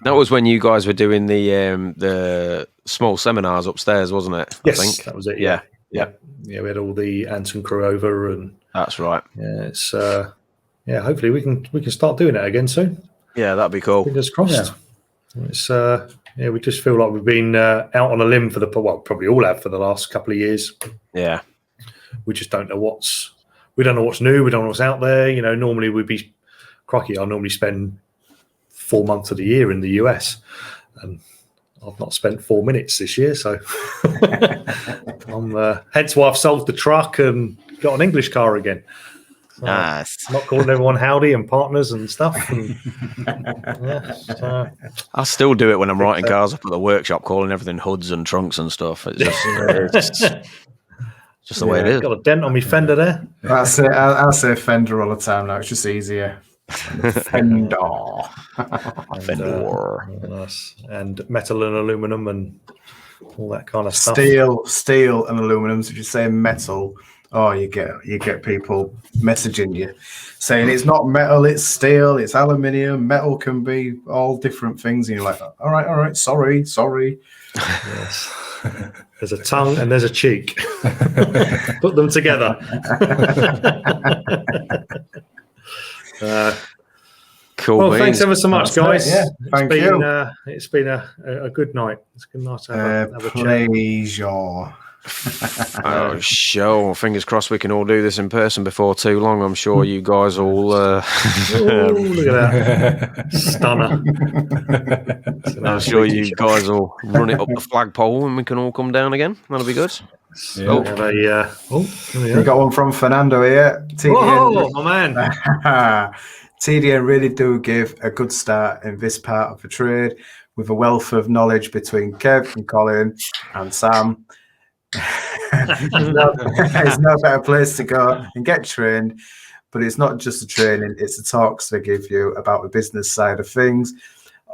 That was when you guys were doing the small seminars upstairs, wasn't it? Yes, I think that was it. Yeah. We had all the Anson crew over, and that's right. Yeah, it's hopefully we can start doing it again soon. Yeah, that'd be cool. Fingers crossed. It's we just feel like we've been out on a limb probably all have for the last couple of years. Yeah, we just don't know what's new. We don't know what's out there. Normally we'd be crikey. I normally spend 4 months of the year in the US, and I've not spent 4 minutes this year. So hence why I've sold the truck and got an English car again. So nice. Not calling everyone howdy and partners and stuff. And, I still do it when I'm writing cars up at the workshop, calling everything hoods and trunks and stuff. It's just the way it is. Got a dent on my fender there. I say fender all the time now. It's just easier. Fender. And metal and aluminum and all that kind of stuff. Steel and aluminum. So if you say metal, you get people messaging you saying it's not metal, it's steel, it's aluminium. Metal can be all different things, and you're like, all right, sorry. Yes. There's a tongue and there's a cheek. Put them together. Cool. Well, thanks ever so much, guys. Thank you. It's been a good night. It's been nice to have a chat. Pleasure. Oh, sure. Fingers crossed we can all do this in person before too long. I'm sure you guys all. Look at that stunner! I'm sure you guys will run it up the flagpole and we can all come down again. That'll be good. Yeah. We got one from Fernando here. TDN, my man. TDN really do give a good start in this part of the trade, with a wealth of knowledge between Kev and Colin and Sam. There's no better place to go and get trained, but it's not just the training, it's the talks they give you about the business side of things,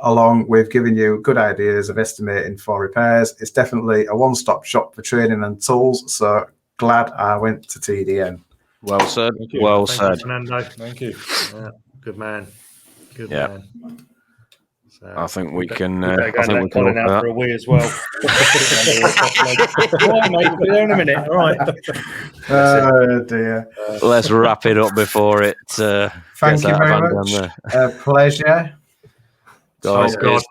along with giving you good ideas of estimating for repairs. It's definitely a one-stop shop for training and tools, so glad I went to TDN. Well said. Thank you. Well Thank said. You, Fernando. Thank you. Yeah, good man. Man. So I think we can. I think we can Colin out for a wee as well. All right, mate. We'll be there in a minute. All right. Oh dear. Let's wrap it up before it. Thank you very much. Pleasure. Guys, oh God.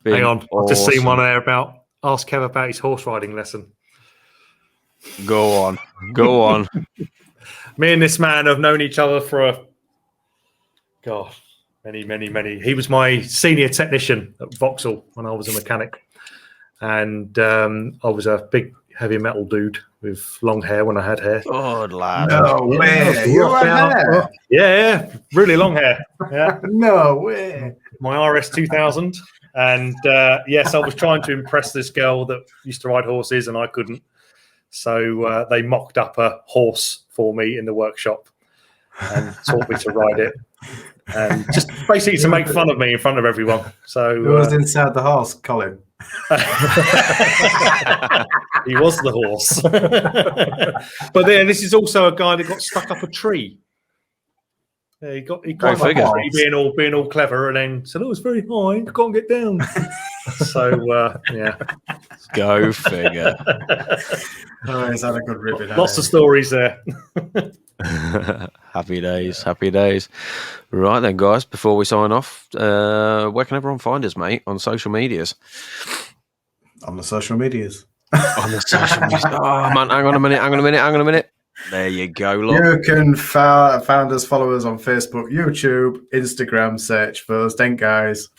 Hang on. Awesome. I've just seen one there about ask Kev about his horse riding lesson. Go on. Me and this man have known each other for many. He was my senior technician at Vauxhall when I was a mechanic, and I was a big heavy metal dude with long hair when I had hair. Good lad. No way. You had hair? Yeah, really long hair. Yeah. No way. My RS 2000, and yes, I was trying to impress this girl that used to ride horses, and I couldn't. So they mocked up a horse for me in the workshop and taught me to ride it. And just basically to make fun of me in front of everyone. So who was inside the horse, Colin? He was the horse. But then this is also a guy that got stuck up a tree. Yeah, he got up a tree being all clever, and then said, "Oh, it's very high, I can't get down." So yeah, Go figure. Oh, he's had a good ribbon. lots of stories there. Happy days, happy days. Right then, guys, before we sign off, where can everyone find us, mate, on social medias? On the social medias. On the social medias. Oh, man, hang on a minute. There you go, look. You can find us, follow us on Facebook, YouTube, Instagram, search for us, Dent Guys.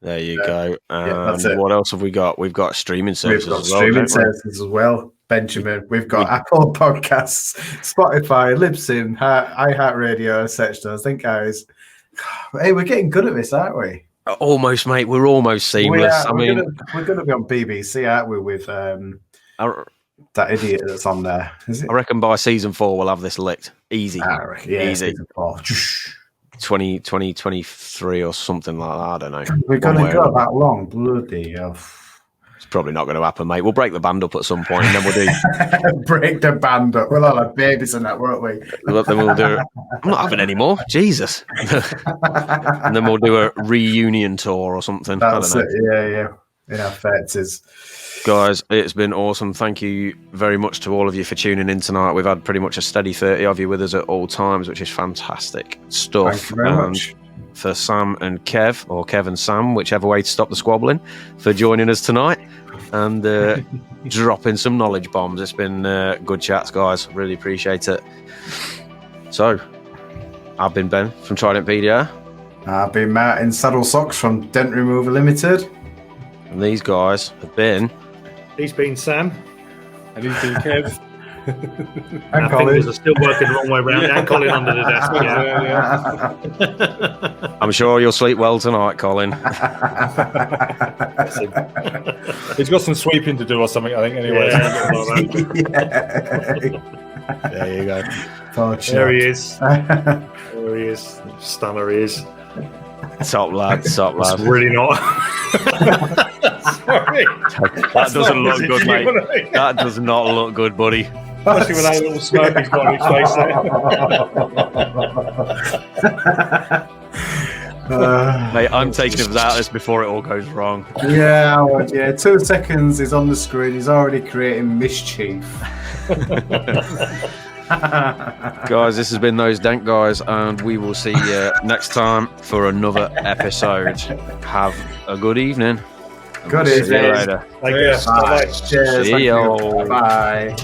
There you go. that's it. What else have we got? We've got streaming services. We've got as well, streaming don't we? services as well, Benjamin. We've got Apple Podcasts, Spotify, Libsyn, iHeartRadio, search us, Dent Guys. Hey, we're getting good at this, aren't we? Almost, mate. We're almost seamless. We're going to be on BBC, aren't we, with that idiot that's on there. Is it? I reckon by season 4 we'll have this licked. Easy. Easy. Season 4. 2023 or something like that. I don't know. We're going to go that long. Bloody hell. It's probably not going to happen, mate. We'll break the band up at some point, and then we'll do. Break the band up. We'll all have babies and that, won't we? Then we'll do. I'm not having any more. Jesus. And then we'll do a reunion tour or something. That's I don't know. it. Yeah. In our faces. Guys, it's been awesome. Thank you very much to all of you for tuning in tonight. We've had pretty much a steady 30 of you with us at all times, which is fantastic stuff. Thank you very much. For Sam and Kev, or Kev and Sam, whichever way to stop the squabbling, for joining us tonight and dropping some knowledge bombs. It's been good chats, guys. Really appreciate it. So, I've been Ben from Trident PDR. I've been Matt in Saddle Socks from Dent Removal Limited. And these guys have been... He's been Sam. And he's been Kev. And Our Colin. fingers are still working the wrong way round. And Colin under the desk. Yeah. I'm sure you'll sleep well tonight, Colin. He's got some sweeping to do or something, I think, anyway. There you go. There he is. There he is. Stunner he is. Top lad, top lad. It's really not. Sorry. That doesn't look good, mate. That does not look good, buddy. Especially with that little smirk he's got on his face there. Mate, I'm taking us out of this before it all goes wrong. Yeah. 2 seconds is on the screen. He's already creating mischief. Guys, this has been Those Dent Guys, and we will see you next time for another episode. Have a good evening. Good See you evening. later. Thank you. Bye. Bye-bye. Cheers. See Thank you. you. Bye.